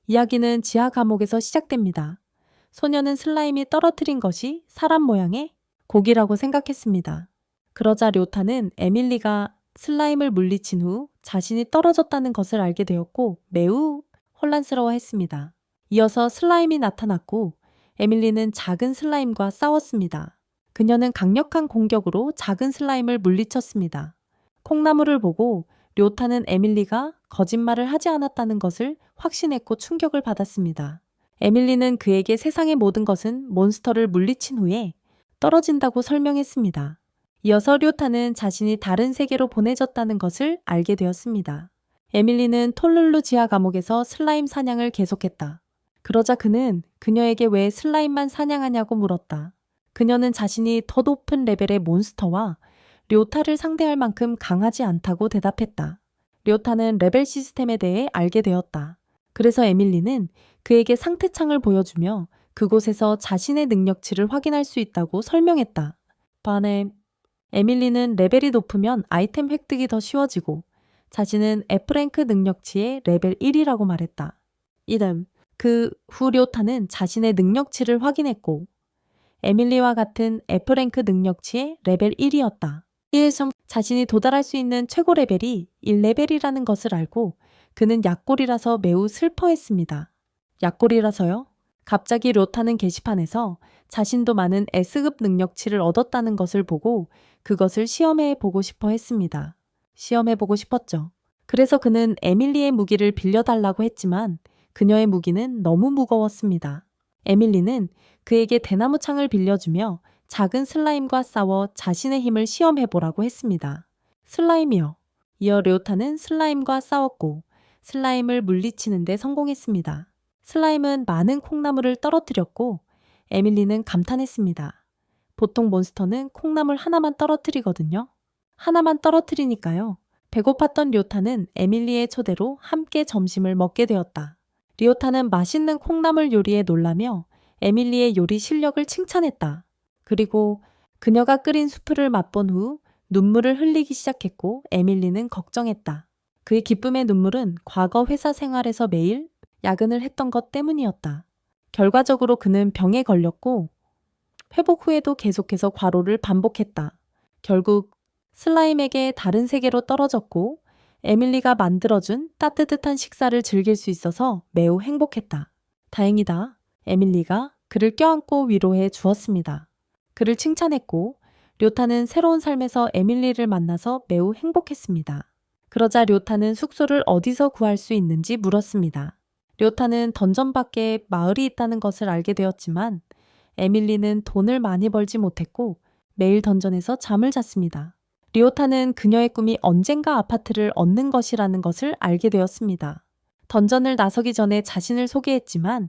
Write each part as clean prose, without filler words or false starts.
이야기는 지하 감옥에서 시작됩니다. 소녀는 슬라임이 떨어뜨린 것이 사람 모양의 고기라고 생각했습니다. 그러자 료타는 에밀리가 슬라임을 물리친 후 자신이 떨어졌다는 것을 알게 되었고 매우 혼란스러워했습니다. 이어서 슬라임이 나타났고 에밀리는 작은 슬라임과 싸웠습니다. 그녀는 강력한 공격으로 작은 슬라임을 물리쳤습니다. 콩나물을 보고 료타는 에밀리가 거짓말을 하지 않았다는 것을 확신했고 충격을 받았습니다. 에밀리는 그에게 세상의 모든 것은 몬스터를 물리친 후에 떨어진다고 설명했습니다. 이어서 료타는 자신이 다른 세계로 보내졌다는 것을 알게 되었습니다. 에밀리는 톨룰루 지하 감옥에서 슬라임 사냥을 계속했다. 그러자 그는 그녀에게 왜 슬라임만 사냥하냐고 물었다. 그녀는 자신이 더 높은 레벨의 몬스터와 료타를 상대할 만큼 강하지 않다고 대답했다. 료타는 레벨 시스템에 대해 알게 되었다. 그래서 에밀리는 그에게 상태창을 보여주며 그곳에서 자신의 능력치를 확인할 수 있다고 설명했다. 반해 에밀리는 레벨이 높으면 아이템 획득이 더 쉬워지고 자신은 F랭크 능력치의 레벨 1이라고 말했다. 이듬 그 후 료타는 자신의 능력치를 확인했고 에밀리와 같은 F랭크 능력치의 레벨 1이었다. 이에서 자신이 도달할 수 있는 최고 레벨이 1레벨이라는 것을 알고 그는 약골이라서 매우 슬퍼했습니다. 약골이라서요? 갑자기 료타는 게시판에서 자신도 많은 S급 능력치를 얻었다는 것을 보고 그것을 시험해 보고 싶어 했습니다. 시험해 보고 싶었죠. 그래서 그는 에밀리의 무기를 빌려달라고 했지만 그녀의 무기는 너무 무거웠습니다. 에밀리는 그에게 대나무 창을 빌려주며 작은 슬라임과 싸워 자신의 힘을 시험해보라고 했습니다. 슬라임이요. 이어 료타는 슬라임과 싸웠고 슬라임을 물리치는 데 성공했습니다. 슬라임은 많은 콩나물을 떨어뜨렸고 에밀리는 감탄했습니다. 보통 몬스터는 콩나물 하나만 떨어뜨리거든요. 하나만 떨어뜨리니까요. 배고팠던 료타는 에밀리의 초대로 함께 점심을 먹게 되었다. 료타는 맛있는 콩나물 요리에 놀라며 에밀리의 요리 실력을 칭찬했다. 그리고 그녀가 끓인 수프를 맛본 후 눈물을 흘리기 시작했고 에밀리는 걱정했다. 그의 기쁨의 눈물은 과거 회사 생활에서 매일 야근을 했던 것 때문이었다. 결과적으로 그는 병에 걸렸고 회복 후에도 계속해서 과로를 반복했다. 결국 슬라임에게 다른 세계로 떨어졌고 에밀리가 만들어준 따뜻한 식사를 즐길 수 있어서 매우 행복했다. 다행이다. 에밀리가 그를 껴안고 위로해 주었습니다. 그를 칭찬했고 료타는 새로운 삶에서 에밀리를 만나서 매우 행복했습니다. 그러자 료타는 숙소를 어디서 구할 수 있는지 물었습니다. 료타는 던전 밖에 마을이 있다는 것을 알게 되었지만 에밀리는 돈을 많이 벌지 못했고 매일 던전에서 잠을 잤습니다. 리오타는 그녀의 꿈이 언젠가 아파트를 얻는 것이라는 것을 알게 되었습니다. 던전을 나서기 전에 자신을 소개했지만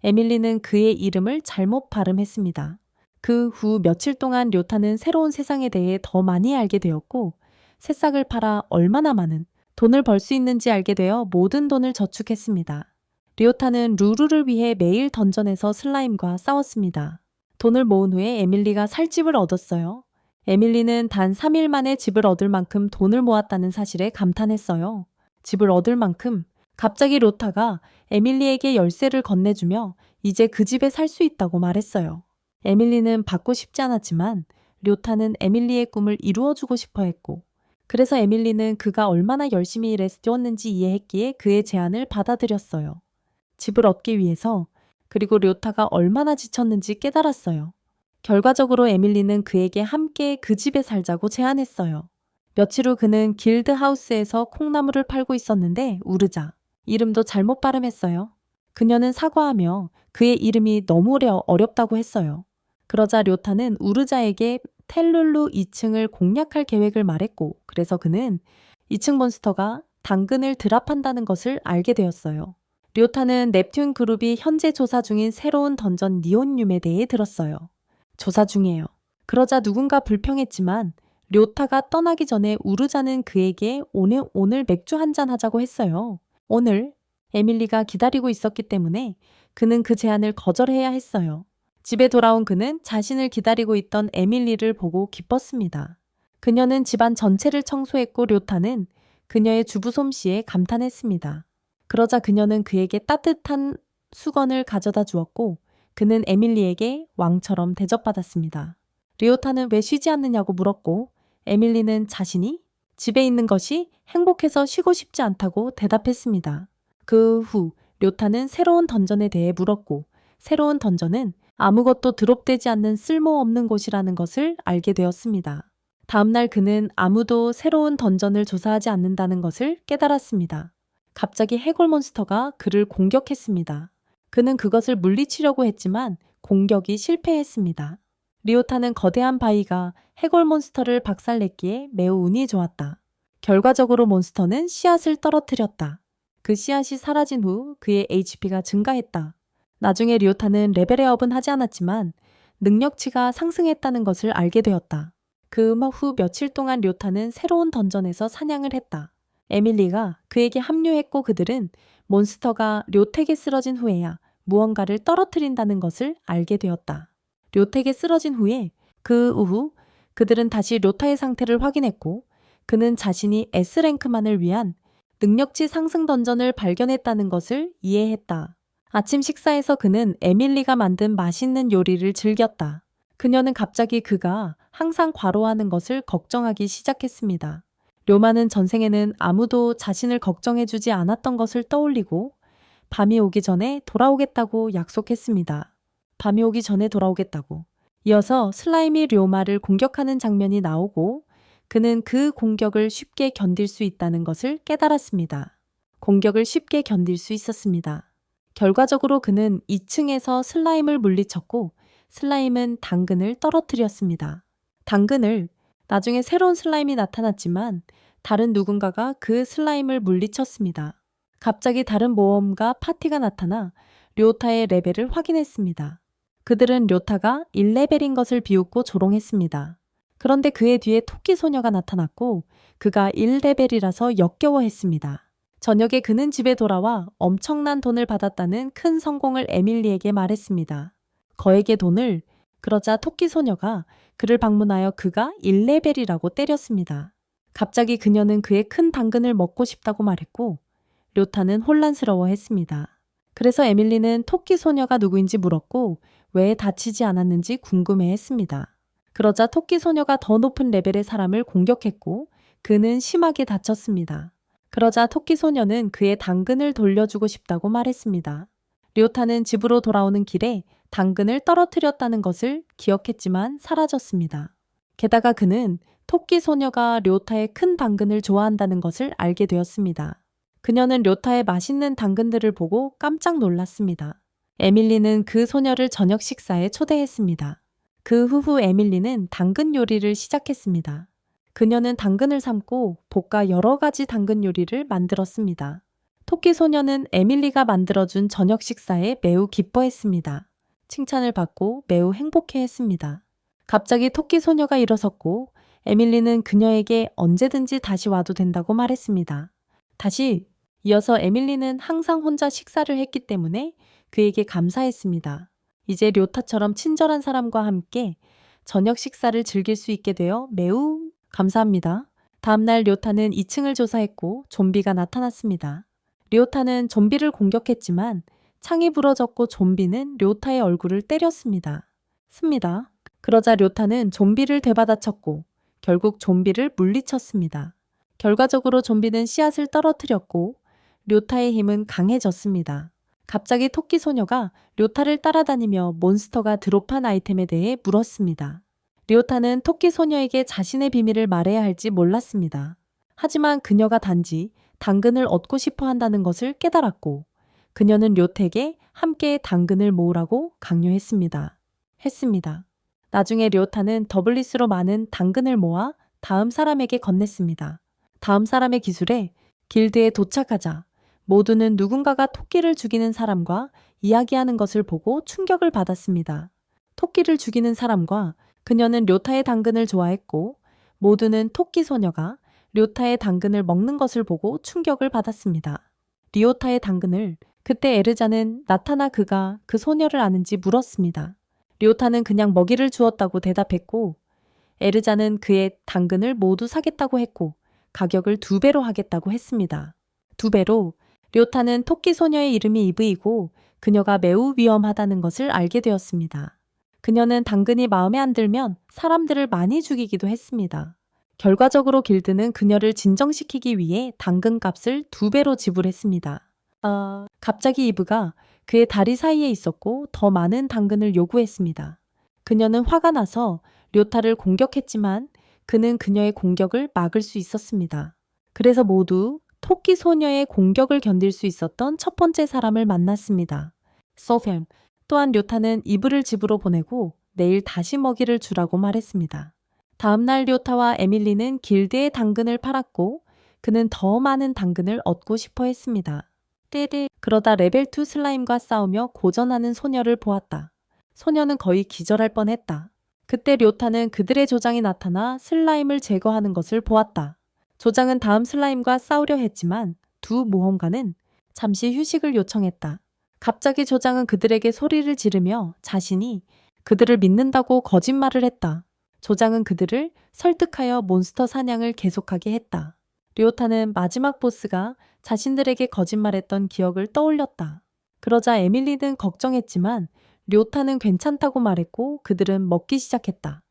에밀리는 그의 이름을 잘못 발음했습니다. 그 후 며칠 동안 료타는 새로운 세상에 대해 더 많이 알게 되었고 새싹을 팔아 얼마나 많은 돈을 벌 수 있는지 알게 되어 모든 돈을 저축했습니다. 리오타는 루루를 위해 매일 던전에서 슬라임과 싸웠습니다. 돈을 모은 후에 에밀리가 살 집을 얻었어요. 에밀리는 단 3일 만에 집을 얻을 만큼 돈을 모았다는 사실에 감탄했어요. 집을 얻을 만큼 갑자기 료타가 에밀리에게 열쇠를 건네주며 이제 그 집에 살 수 있다고 말했어요. 에밀리는 받고 싶지 않았지만 료타는 에밀리의 꿈을 이루어주고 싶어 했고 그래서 에밀리는 그가 얼마나 열심히 일했었는지 이해했기에 그의 제안을 받아들였어요. 집을 얻기 위해서 그리고 료타가 얼마나 지쳤는지 깨달았어요. 결과적으로 에밀리는 그에게 함께 그 집에 살자고 제안했어요. 며칠 후 그는 길드하우스에서 콩나물을 팔고 있었는데 우르자, 이름도 잘못 발음했어요. 그녀는 사과하며 그의 이름이 너무 어렵다고 했어요. 그러자 료타는 우르자에게 텔룰루 2층을 공략할 계획을 말했고 그래서 그는 2층 몬스터가 당근을 드랍한다는 것을 알게 되었어요. 료타는 넵튠 그룹이 현재 조사 중인 새로운 던전 니온륨에 대해 들었어요. 조사 중이에요. 그러자 누군가 불평했지만 료타가 떠나기 전에 우르자는 그에게 오늘 맥주 한잔 하자고 했어요. 오늘 에밀리가 기다리고 있었기 때문에 그는 그 제안을 거절해야 했어요. 집에 돌아온 그는 자신을 기다리고 있던 에밀리를 보고 기뻤습니다. 그녀는 집안 전체를 청소했고 료타는 그녀의 주부 솜씨에 감탄했습니다. 그러자 그녀는 그에게 따뜻한 수건을 가져다 주었고 그는 에밀리에게 왕처럼 대접받았습니다. 리오타는 왜 쉬지 않느냐고 물었고 에밀리는 자신이 집에 있는 것이 행복해서 쉬고 싶지 않다고 대답했습니다. 그 후 료타는 새로운 던전에 대해 물었고 새로운 던전은 아무것도 드롭되지 않는 쓸모없는 곳이라는 것을 알게 되었습니다. 다음날 그는 아무도 새로운 던전을 조사하지 않는다는 것을 깨달았습니다. 갑자기 해골 몬스터가 그를 공격했습니다. 그는 그것을 물리치려고 했지만 공격이 실패했습니다. 리오타는 거대한 바위가 해골 몬스터를 박살냈기에 매우 운이 좋았다. 결과적으로 몬스터는 씨앗을 떨어뜨렸다. 그 씨앗이 사라진 후 그의 HP가 증가했다. 나중에 리오타는 레벨업은 하지 않았지만 능력치가 상승했다는 것을 알게 되었다. 그 음악 후 며칠 동안 리오타는 새로운 던전에서 사냥을 했다. 에밀리가 그에게 합류했고 그들은 몬스터가 료택에 쓰러진 후에야 무언가를 떨어뜨린다는 것을 알게 되었다. 료택에 쓰러진 후에 그 후 그들은 다시 료타의 상태를 확인했고 그는 자신이 S랭크만을 위한 능력치 상승 던전을 발견했다는 것을 이해했다. 아침 식사에서 그는 에밀리가 만든 맛있는 요리를 즐겼다. 그녀는 갑자기 그가 항상 과로하는 것을 걱정하기 시작했습니다. 료마는 전생에는 아무도 자신을 걱정해주지 않았던 것을 떠올리고 밤이 오기 전에 돌아오겠다고 약속했습니다. 밤이 오기 전에 돌아오겠다고. 이어서 슬라임이 료마를 공격하는 장면이 나오고 그는 그 공격을 쉽게 견딜 수 있다는 것을 깨달았습니다. 공격을 쉽게 견딜 수 있었습니다. 결과적으로 그는 2층에서 슬라임을 물리쳤고 슬라임은 당근을 떨어뜨렸습니다. 당근을 나중에 새로운 슬라임이 나타났지만 다른 누군가가 그 슬라임을 물리쳤습니다. 갑자기 다른 모험가 파티가 나타나 료타의 레벨을 확인했습니다. 그들은 료타가 1레벨인 것을 비웃고 조롱했습니다. 그런데 그의 뒤에 토끼 소녀가 나타났고 그가 1레벨이라서 역겨워했습니다. 저녁에 그는 집에 돌아와 엄청난 돈을 받았다는 큰 성공을 에밀리에게 말했습니다. 거액의 돈을. 그러자 토끼 소녀가 그를 방문하여 그가 1레벨이라고 때렸습니다. 갑자기 그녀는 그의 큰 당근을 먹고 싶다고 말했고 료타는 혼란스러워했습니다. 그래서 에밀리는 토끼 소녀가 누구인지 물었고 왜 다치지 않았는지 궁금해했습니다. 그러자 토끼 소녀가 더 높은 레벨의 사람을 공격했고 그는 심하게 다쳤습니다. 그러자 토끼 소녀는 그의 당근을 돌려주고 싶다고 말했습니다. 료타는 집으로 돌아오는 길에 당근을 떨어뜨렸다는 것을 기억했지만 사라졌습니다. 게다가 그는 토끼 소녀가 료타의 큰 당근을 좋아한다는 것을 알게 되었습니다. 그녀는 료타의 맛있는 당근들을 보고 깜짝 놀랐습니다. 에밀리는 그 소녀를 저녁 식사에 초대했습니다. 그 후 에밀리는 당근 요리를 시작했습니다. 그녀는 당근을 삶고 볶아 여러 가지 당근 요리를 만들었습니다. 토끼 소녀는 에밀리가 만들어준 저녁 식사에 매우 기뻐했습니다. 칭찬을 받고 매우 행복해했습니다. 갑자기 토끼 소녀가 일어섰고 에밀리는 그녀에게 언제든지 다시 와도 된다고 말했습니다. 다시 이어서 에밀리는 항상 혼자 식사를 했기 때문에 그에게 감사했습니다. 이제 료타처럼 친절한 사람과 함께 저녁 식사를 즐길 수 있게 되어 매우 감사합니다. 다음날 료타는 2층을 조사했고 좀비가 나타났습니다. 료타는 좀비를 공격했지만 창이 부러졌고 좀비는 료타의 얼굴을 때렸습니다. 그러자 료타는 좀비를 되받아쳤고 결국 좀비를 물리쳤습니다. 결과적으로 좀비는 씨앗을 떨어뜨렸고 료타의 힘은 강해졌습니다. 갑자기 토끼 소녀가 료타를 따라다니며 몬스터가 드롭한 아이템에 대해 물었습니다. 리오타는 토끼 소녀에게 자신의 비밀을 말해야 할지 몰랐습니다. 하지만 그녀가 단지 당근을 얻고 싶어 한다는 것을 깨달았고 그녀는 료택에 함께 당근을 모으라고 강요했습니다. 나중에 료타는 더블리스로 많은 당근을 모아 다음 사람에게 건넸습니다. 다음 사람의 기술에 길드에 도착하자 모두는 누군가가 토끼를 죽이는 사람과 이야기하는 것을 보고 충격을 받았습니다. 토끼를 죽이는 사람과 그녀는 료타의 당근을 좋아했고 모두는 토끼 소녀가 료타의 당근을 먹는 것을 보고 충격을 받았습니다. 리오타의 당근을. 그때 에르자는 나타나 그가 그 소녀를 아는지 물었습니다. 리오타는 그냥 먹이를 주었다고 대답했고 에르자는 그의 당근을 모두 사겠다고 했고 가격을 2배로 하겠다고 했습니다. 2배로. 료타는 토끼 소녀의 이름이 이브이고 그녀가 매우 위험하다는 것을 알게 되었습니다. 그녀는 당근이 마음에 안 들면 사람들을 많이 죽이기도 했습니다. 결과적으로 길드는 그녀를 진정시키기 위해 당근 값을 2배로 지불했습니다. 갑자기 이브가 그의 다리 사이에 있었고 더 많은 당근을 요구했습니다. 그녀는 화가 나서 료타를 공격했지만 그는 그녀의 공격을 막을 수 있었습니다. 그래서 모두 토끼 소녀의 공격을 견딜 수 있었던 첫 번째 사람을 만났습니다. 소팸. 또한 료타는 이브를 집으로 보내고 내일 다시 먹이를 주라고 말했습니다. 다음날 료타와 에밀리는 길드에 당근을 팔았고 그는 더 많은 당근을 얻고 싶어 했습니다. 그러다 레벨 2 슬라임과 싸우며 고전하는 소녀를 보았다. 소녀는 거의 기절할 뻔했다. 그때 료타는 그들의 조장이 나타나 슬라임을 제거하는 것을 보았다. 조장은 다음 슬라임과 싸우려 했지만 두 모험가는 잠시 휴식을 요청했다. 갑자기 조장은 그들에게 소리를 지르며 자신이 그들을 믿는다고 거짓말을 했다. 조장은 그들을 설득하여 몬스터 사냥을 계속하게 했다. 료타는 마지막 보스가 자신들에게 거짓말했던 기억을 떠올렸다. 그러자 에밀리는 걱정했지만 료타는 괜찮다고 말했고 그들은 먹기 시작했다.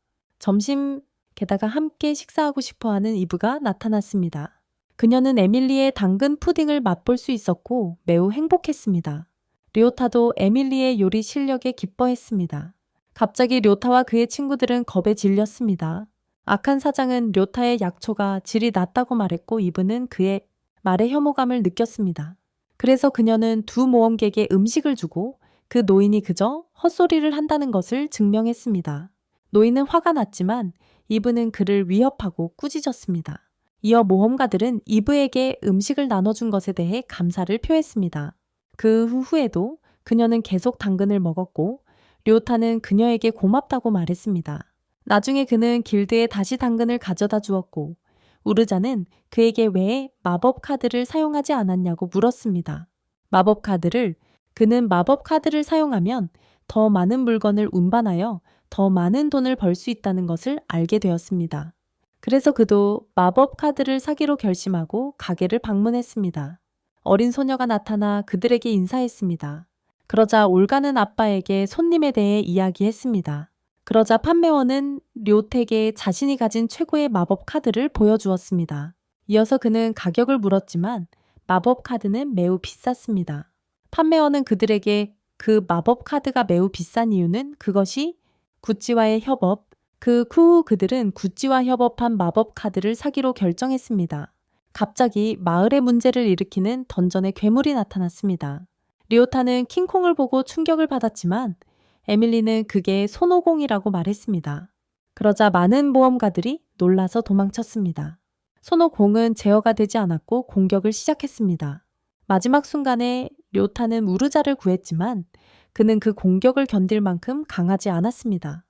게다가 함께 식사하고 싶어하는 이브가 나타났습니다. 그녀는 에밀리의 당근 푸딩을 맛볼 수 있었고 매우 행복했습니다. 료타도 에밀리의 요리 실력에 기뻐했습니다. 갑자기 료타와 그의 친구들은 겁에 질렸습니다. 악한 사장은 료타의 약초가 질이 낮다고 말했고 이브는 그의 말에 혐오감을 느꼈습니다. 그래서 그녀는 두 모험객에 음식을 주고 그 노인이 그저 헛소리를 한다는 것을 증명했습니다. 노인은 화가 났지만 이브는 그를 위협하고 꾸짖었습니다. 이어 모험가들은 이브에게 음식을 나눠준 것에 대해 감사를 표했습니다. 그 후에도 그녀는 계속 당근을 먹었고 료타는 그녀에게 고맙다고 말했습니다. 나중에 그는 길드에 다시 당근을 가져다 주었고 우르자는 그에게 왜 마법 카드를 사용하지 않았냐고 물었습니다. 그는 마법 카드를 사용하면 더 많은 물건을 운반하여 더 많은 돈을 벌 수 있다는 것을 알게 되었습니다. 그래서 그도 마법 카드를 사기로 결심하고 가게를 방문했습니다. 어린 소녀가 나타나 그들에게 인사했습니다. 그러자 올가는 아빠에게 손님에 대해 이야기했습니다. 그러자 판매원은 료택에 자신이 가진 최고의 마법 카드를 보여주었습니다. 이어서 그는 가격을 물었지만 마법 카드는 매우 비쌌습니다. 판매원은 그들에게 그 마법 카드가 매우 비싼 이유는 그것이 구찌와의 협업, 그 후 그들은 구찌와 협업한 마법 카드를 사기로 결정했습니다. 갑자기 마을에 문제를 일으키는 던전의 괴물이 나타났습니다. 리오타는 킹콩을 보고 충격을 받았지만 에밀리는 그게 손오공이라고 말했습니다. 그러자 많은 모험가들이 놀라서 도망쳤습니다. 손오공은 제어가 되지 않았고 공격을 시작했습니다. 마지막 순간에 료타는 우르자를 구했지만 그는 그 공격을 견딜 만큼 강하지 않았습니다.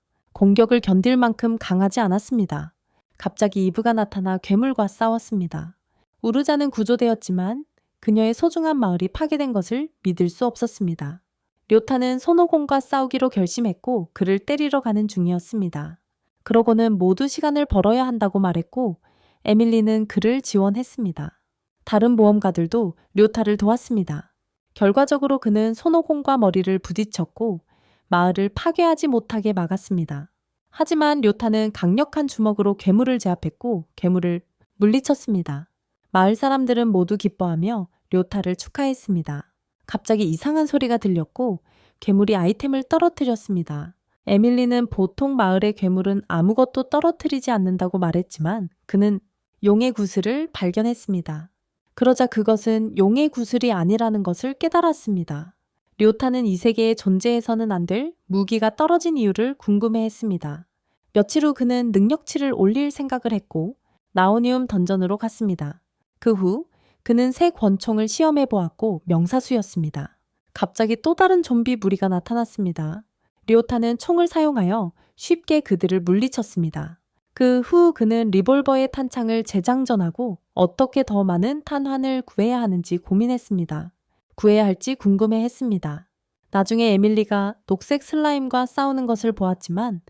갑자기 이브가 나타나 괴물과 싸웠습니다. 우르자는 구조되었지만 그녀의 소중한 마을이 파괴된 것을 믿을 수 없었습니다. 료타는 손오공과 싸우기로 결심했고 그를 때리러 가는 중이었습니다. 그러고는 모두 시간을 벌어야 한다고 말했고 에밀리는 그를 지원했습니다. 다른 모험가들도 료타를 도왔습니다. 결과적으로 그는 손오공과 머리를 부딪혔고 마을을 파괴하지 못하게 막았습니다. 하지만 료타는 강력한 주먹으로 괴물을 제압했고 괴물을 물리쳤습니다. 마을 사람들은 모두 기뻐하며 료타를 축하했습니다. 갑자기 이상한 소리가 들렸고 괴물이 아이템을 떨어뜨렸습니다. 에밀리는 보통 마을의 괴물은 아무것도 떨어뜨리지 않는다고 말했지만 그는 용의 구슬을 발견했습니다. 그러자 그것은 용의 구슬이 아니라는 것을 깨달았습니다. 료타는 이 세계에 존재해서는 안 될 무기가 떨어진 이유를 궁금해했습니다. 며칠 후 그는 능력치를 올릴 생각을 했고 나오니움 던전으로 갔습니다. 그 후 그는 새 권총을 시험해 보았고 명사수였습니다. 갑자기 또 다른 좀비 무리가 나타났습니다. 료타는 총을 사용하여 쉽게 그들을 물리쳤습니다. 그 후 그는 리볼버의 탄창을 재장전하고 어떻게 더 많은 탄환을 구해야 하는지 고민했습니다. 구해야 할지 궁금해했습니다. 나중에 에밀리가 녹색 슬라임과 싸우는 것을 보았지만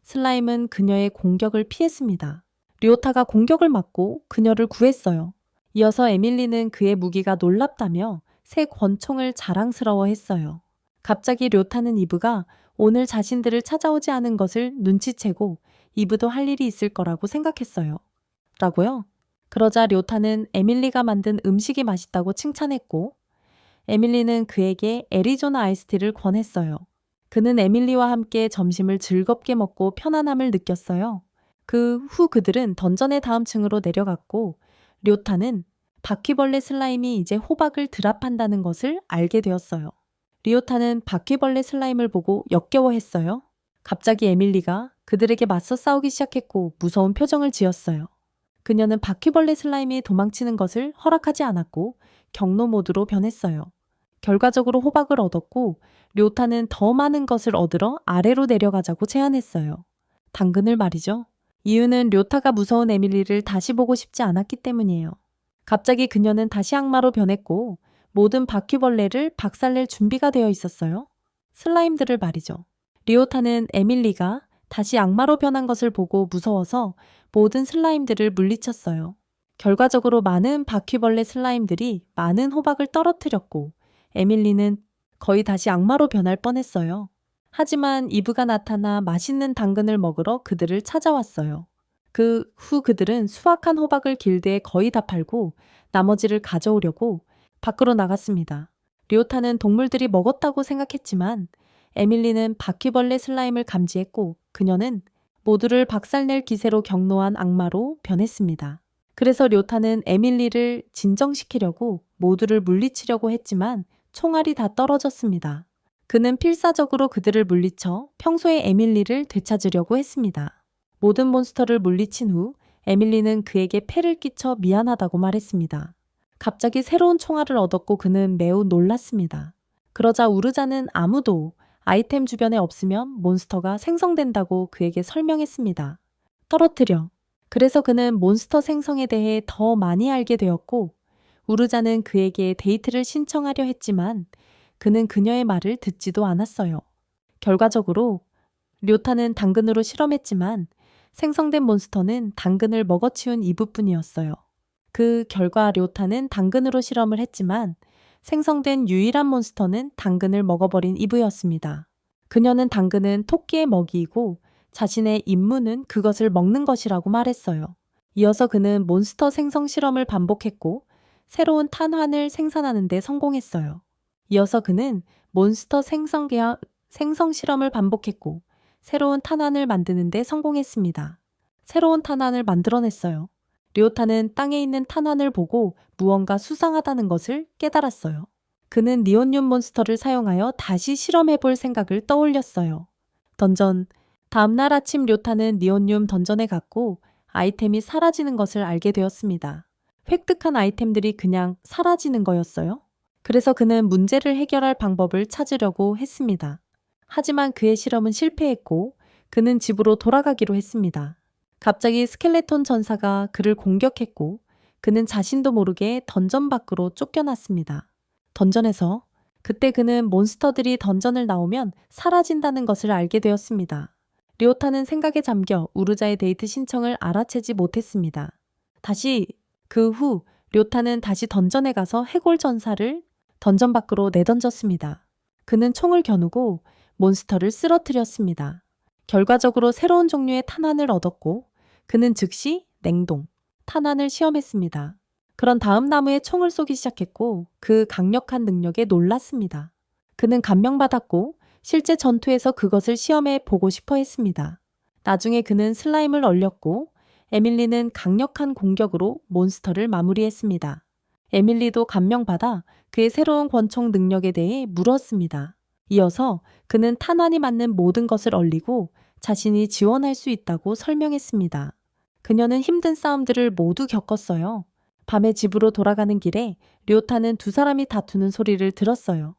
슬라임은 그녀의 공격을 피했습니다. 료타가 공격을 막고 그녀를 구했어요. 이어서 에밀리는 그의 무기가 놀랍다며 새 권총을 자랑스러워했어요. 갑자기 료타는 이브가 오늘 자신들을 찾아오지 않은 것을 눈치채고 이브도 할 일이 있을 거라고 생각했어요. 라고요? 그러자 료타는 에밀리가 만든 음식이 맛있다고 칭찬했고 에밀리는 그에게 애리조나 아이스티를 권했어요. 그는 에밀리와 함께 점심을 즐겁게 먹고 편안함을 느꼈어요. 그 후 그들은 던전의 다음 층으로 내려갔고 료타는 바퀴벌레 슬라임이 이제 호박을 드랍한다는 것을 알게 되었어요. 리오타는 바퀴벌레 슬라임을 보고 역겨워했어요. 갑자기 에밀리가 그들에게 맞서 싸우기 시작했고 무서운 표정을 지었어요. 그녀는 바퀴벌레 슬라임이 도망치는 것을 허락하지 않았고 경로 모드로 변했어요. 결과적으로 호박을 얻었고 료타는 더 많은 것을 얻으러 아래로 내려가자고 제안했어요. 당근을 말이죠. 이유는 료타가 무서운 에밀리를 다시 보고 싶지 않았기 때문이에요. 갑자기 그녀는 다시 악마로 변했고 모든 바퀴벌레를 박살낼 준비가 되어 있었어요. 슬라임들을 말이죠. 리오타는 에밀리가 다시 악마로 변한 것을 보고 무서워서 모든 슬라임들을 물리쳤어요. 결과적으로 많은 바퀴벌레 슬라임들이 많은 호박을 떨어뜨렸고 에밀리는 거의 다시 악마로 변할 뻔했어요. 하지만 이브가 나타나 맛있는 당근을 먹으러 그들을 찾아왔어요. 그 후 그들은 수확한 호박을 길드에 거의 다 팔고 나머지를 가져오려고 밖으로 나갔습니다. 리오타는 동물들이 먹었다고 생각했지만 에밀리는 바퀴벌레 슬라임을 감지했고 그녀는 모두를 박살낼 기세로 경노한 악마로 변했습니다. 그래서 료타는 에밀리를 진정시키려고 모두를 물리치려고 했지만 총알이 다 떨어졌습니다. 그는 필사적으로 그들을 물리쳐 평소의 에밀리를 되찾으려고 했습니다. 모든 몬스터를 물리친 후 에밀리는 그에게 폐를 끼쳐 미안하다고 말했습니다. 갑자기 새로운 총알을 얻었고 그는 매우 놀랐습니다. 그러자 우르자는 아무도 아이템 주변에 없으면 몬스터가 생성된다고 그에게 설명했습니다. 떨어뜨려. 그래서 그는 몬스터 생성에 대해 더 많이 알게 되었고 우르자는 그에게 데이트를 신청하려 했지만 그는 그녀의 말을 듣지도 않았어요. 결과적으로 료타는 당근으로 실험했지만 생성된 몬스터는 당근을 먹어치운 이브뿐이었어요. 그 결과 료타는 당근으로 실험을 했지만 생성된 유일한 몬스터는 당근을 먹어버린 이브였습니다. 그녀는 당근은 토끼의 먹이이고 자신의 임무는 그것을 먹는 것이라고 말했어요. 이어서 그는 몬스터 생성 실험을 반복했고 새로운 탄환을 생산하는 데 성공했어요. 이어서 그는 몬스터 생성 실험을 반복했고 새로운 탄환을 만드는 데 성공했습니다. 새로운 탄환을 만들어냈어요. 료타는 땅에 있는 탄환을 보고 무언가 수상하다는 것을 깨달았어요. 그는 니온륨 몬스터를 사용하여 다시 실험해볼 생각을 떠올렸어요. 던전. 다음날 아침 료타는 니온륨 던전에 갔고 아이템이 사라지는 것을 알게 되었습니다. 획득한 아이템들이 그냥 사라지는 거였어요. 그래서 그는 문제를 해결할 방법을 찾으려고 했습니다. 하지만 그의 실험은 실패했고 그는 집으로 돌아가기로 했습니다. 갑자기 스켈레톤 전사가 그를 공격했고 그는 자신도 모르게 던전 밖으로 쫓겨났습니다. 던전에서 그때 그는 몬스터들이 던전을 나오면 사라진다는 것을 알게 되었습니다. 료타는 생각에 잠겨 우르자의 데이트 신청을 알아채지 못했습니다. 그 후 료타는 다시 던전에 가서 해골 전사를 던전 밖으로 내던졌습니다. 그는 총을 겨누고 몬스터를 쓰러뜨렸습니다. 결과적으로 새로운 종류의 탄환을 얻었고 그는 즉시 냉동, 탄환을 시험했습니다. 그런 다음 나무에 총을 쏘기 시작했고 그 강력한 능력에 놀랐습니다. 그는 감명받았고 실제 전투에서 그것을 시험해 보고 싶어 했습니다. 나중에 그는 슬라임을 얼렸고 에밀리는 강력한 공격으로 몬스터를 마무리했습니다. 에밀리도 감명받아 그의 새로운 권총 능력에 대해 물었습니다. 이어서 그는 탄환이 맞는 모든 것을 얼리고 자신이 지원할 수 있다고 설명했습니다. 그녀는 힘든 싸움들을 모두 겪었어요. 밤에 집으로 돌아가는 길에 료타는 두 사람이 다투는 소리를 들었어요.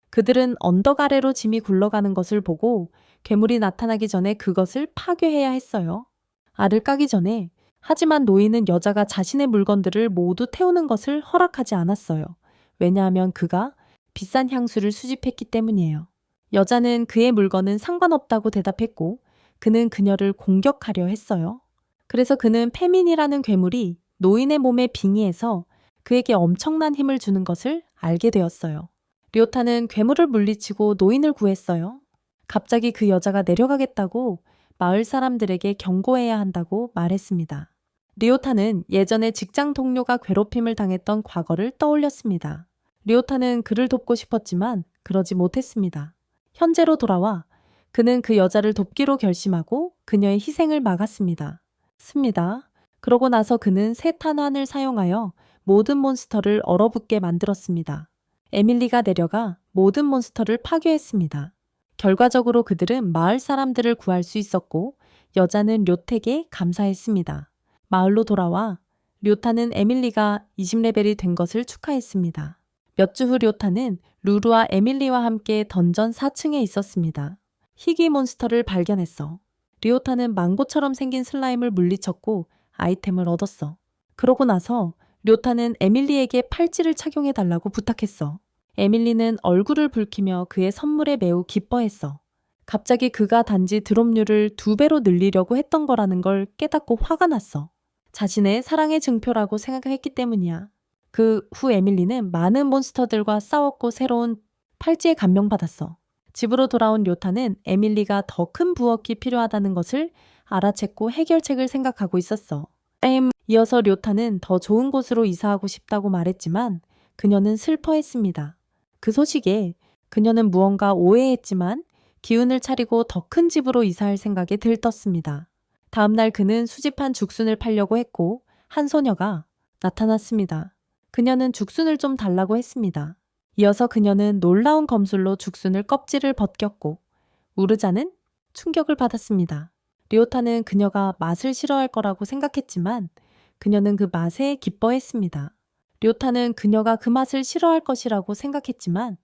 그들은 언덕 아래로 짐이 굴러가는 것을 보고 괴물이 나타나기 전에 그것을 파괴해야 했어요. 알을 까기 전에. 하지만 노인은 여자가 자신의 물건들을 모두 태우는 것을 허락하지 않았어요. 왜냐하면 그가 비싼 향수를 수집했기 때문이에요. 여자는 그의 물건은 상관없다고 대답했고 그는 그녀를 공격하려 했어요. 그래서 그는 페민이라는 괴물이 노인의 몸에 빙의해서 그에게 엄청난 힘을 주는 것을 알게 되었어요. 료타는 괴물을 물리치고 노인을 구했어요. 갑자기 그 여자가 내려가겠다고 마을 사람들에게 경고해야 한다고 말했습니다. 리오타는 예전에 직장 동료가 괴롭힘을 당했던 과거를 떠올렸습니다. 리오타는 그를 돕고 싶었지만 그러지 못했습니다. 현재로 돌아와 그는 그 여자를 돕기로 결심하고 그녀의 희생을 막았습니다. 그러고 나서 그는 새 탄환을 사용하여 모든 몬스터를 얼어붙게 만들었습니다. 에밀리가 내려가 모든 몬스터를 파괴했습니다. 결과적으로 그들은 마을 사람들을 구할 수 있었고 여자는 료택에 감사했습니다. 마을로 돌아와 료타는 에밀리가 20레벨이 된 것을 축하했습니다. 몇 주 후 료타는 루루와 에밀리와 함께 던전 4층에 있었습니다. 희귀 몬스터를 발견했어. 리오타는 망고처럼 생긴 슬라임을 물리쳤고 아이템을 얻었어. 그러고 나서 료타는 에밀리에게 팔찌를 착용해달라고 부탁했어. 에밀리는 얼굴을 붉히며 그의 선물에 매우 기뻐했어. 갑자기 그가 단지 드롭률을 2배로 늘리려고 했던 거라는 걸 깨닫고 화가 났어. 자신의 사랑의 증표라고 생각했기 때문이야. 그 후 에밀리는 많은 몬스터들과 싸웠고 새로운 팔찌에 감명받았어. 집으로 돌아온 료타는 에밀리가 더 큰 부엌이 필요하다는 것을 알아챘고 해결책을 생각하고 있었어. 이어서 료타는 더 좋은 곳으로 이사하고 싶다고 말했지만 그녀는 슬퍼했습니다. 그 소식에 그녀는 무언가 오해했지만 기운을 차리고 더 큰 집으로 이사할 생각에 들떴습니다. 다음날 그는 수집한 죽순을 팔려고 했고 한 소녀가 나타났습니다. 그녀는 죽순을 좀 달라고 했습니다. 이어서 그녀는 놀라운 검술로 죽순을 껍질을 벗겼고 우르자는 충격을 받았습니다. 리오타는 그녀가 맛을 싫어할 거라고 생각했지만 그녀는 그 맛에 기뻐했습니다. 리오타는 그녀가 그 맛을 싫어할 것이라고 생각했지만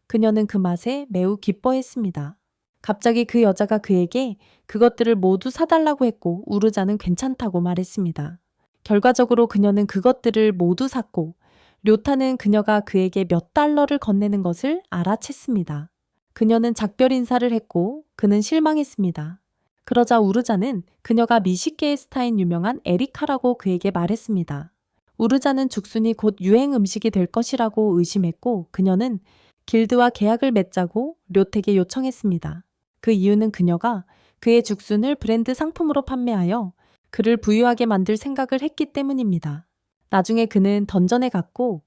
그녀는 그 맛에 매우 기뻐했습니다. 갑자기 그 여자가 그에게 그것들을 모두 사달라고 했고 우르자는 괜찮다고 말했습니다. 결과적으로 그녀는 그것들을 모두 샀고 료타는 그녀가 그에게 몇 달러를 건네는 것을 알아챘습니다. 그녀는 작별 인사를 했고 그는 실망했습니다. 그러자 우르자는 그녀가 미식계의 스타인 유명한 에리카라고 그에게 말했습니다. 우르자는 죽순이 곧 유행 음식이 될 것이라고 의심했고 그녀는 길드와 계약을 맺자고 료택에 요청했습니다. 그 이유는 그녀가 그의 죽순을 브랜드 상품으로 판매하여 그를 부유하게 만들 생각을 했기 때문입니다. 나중에 그는 던전에 갔고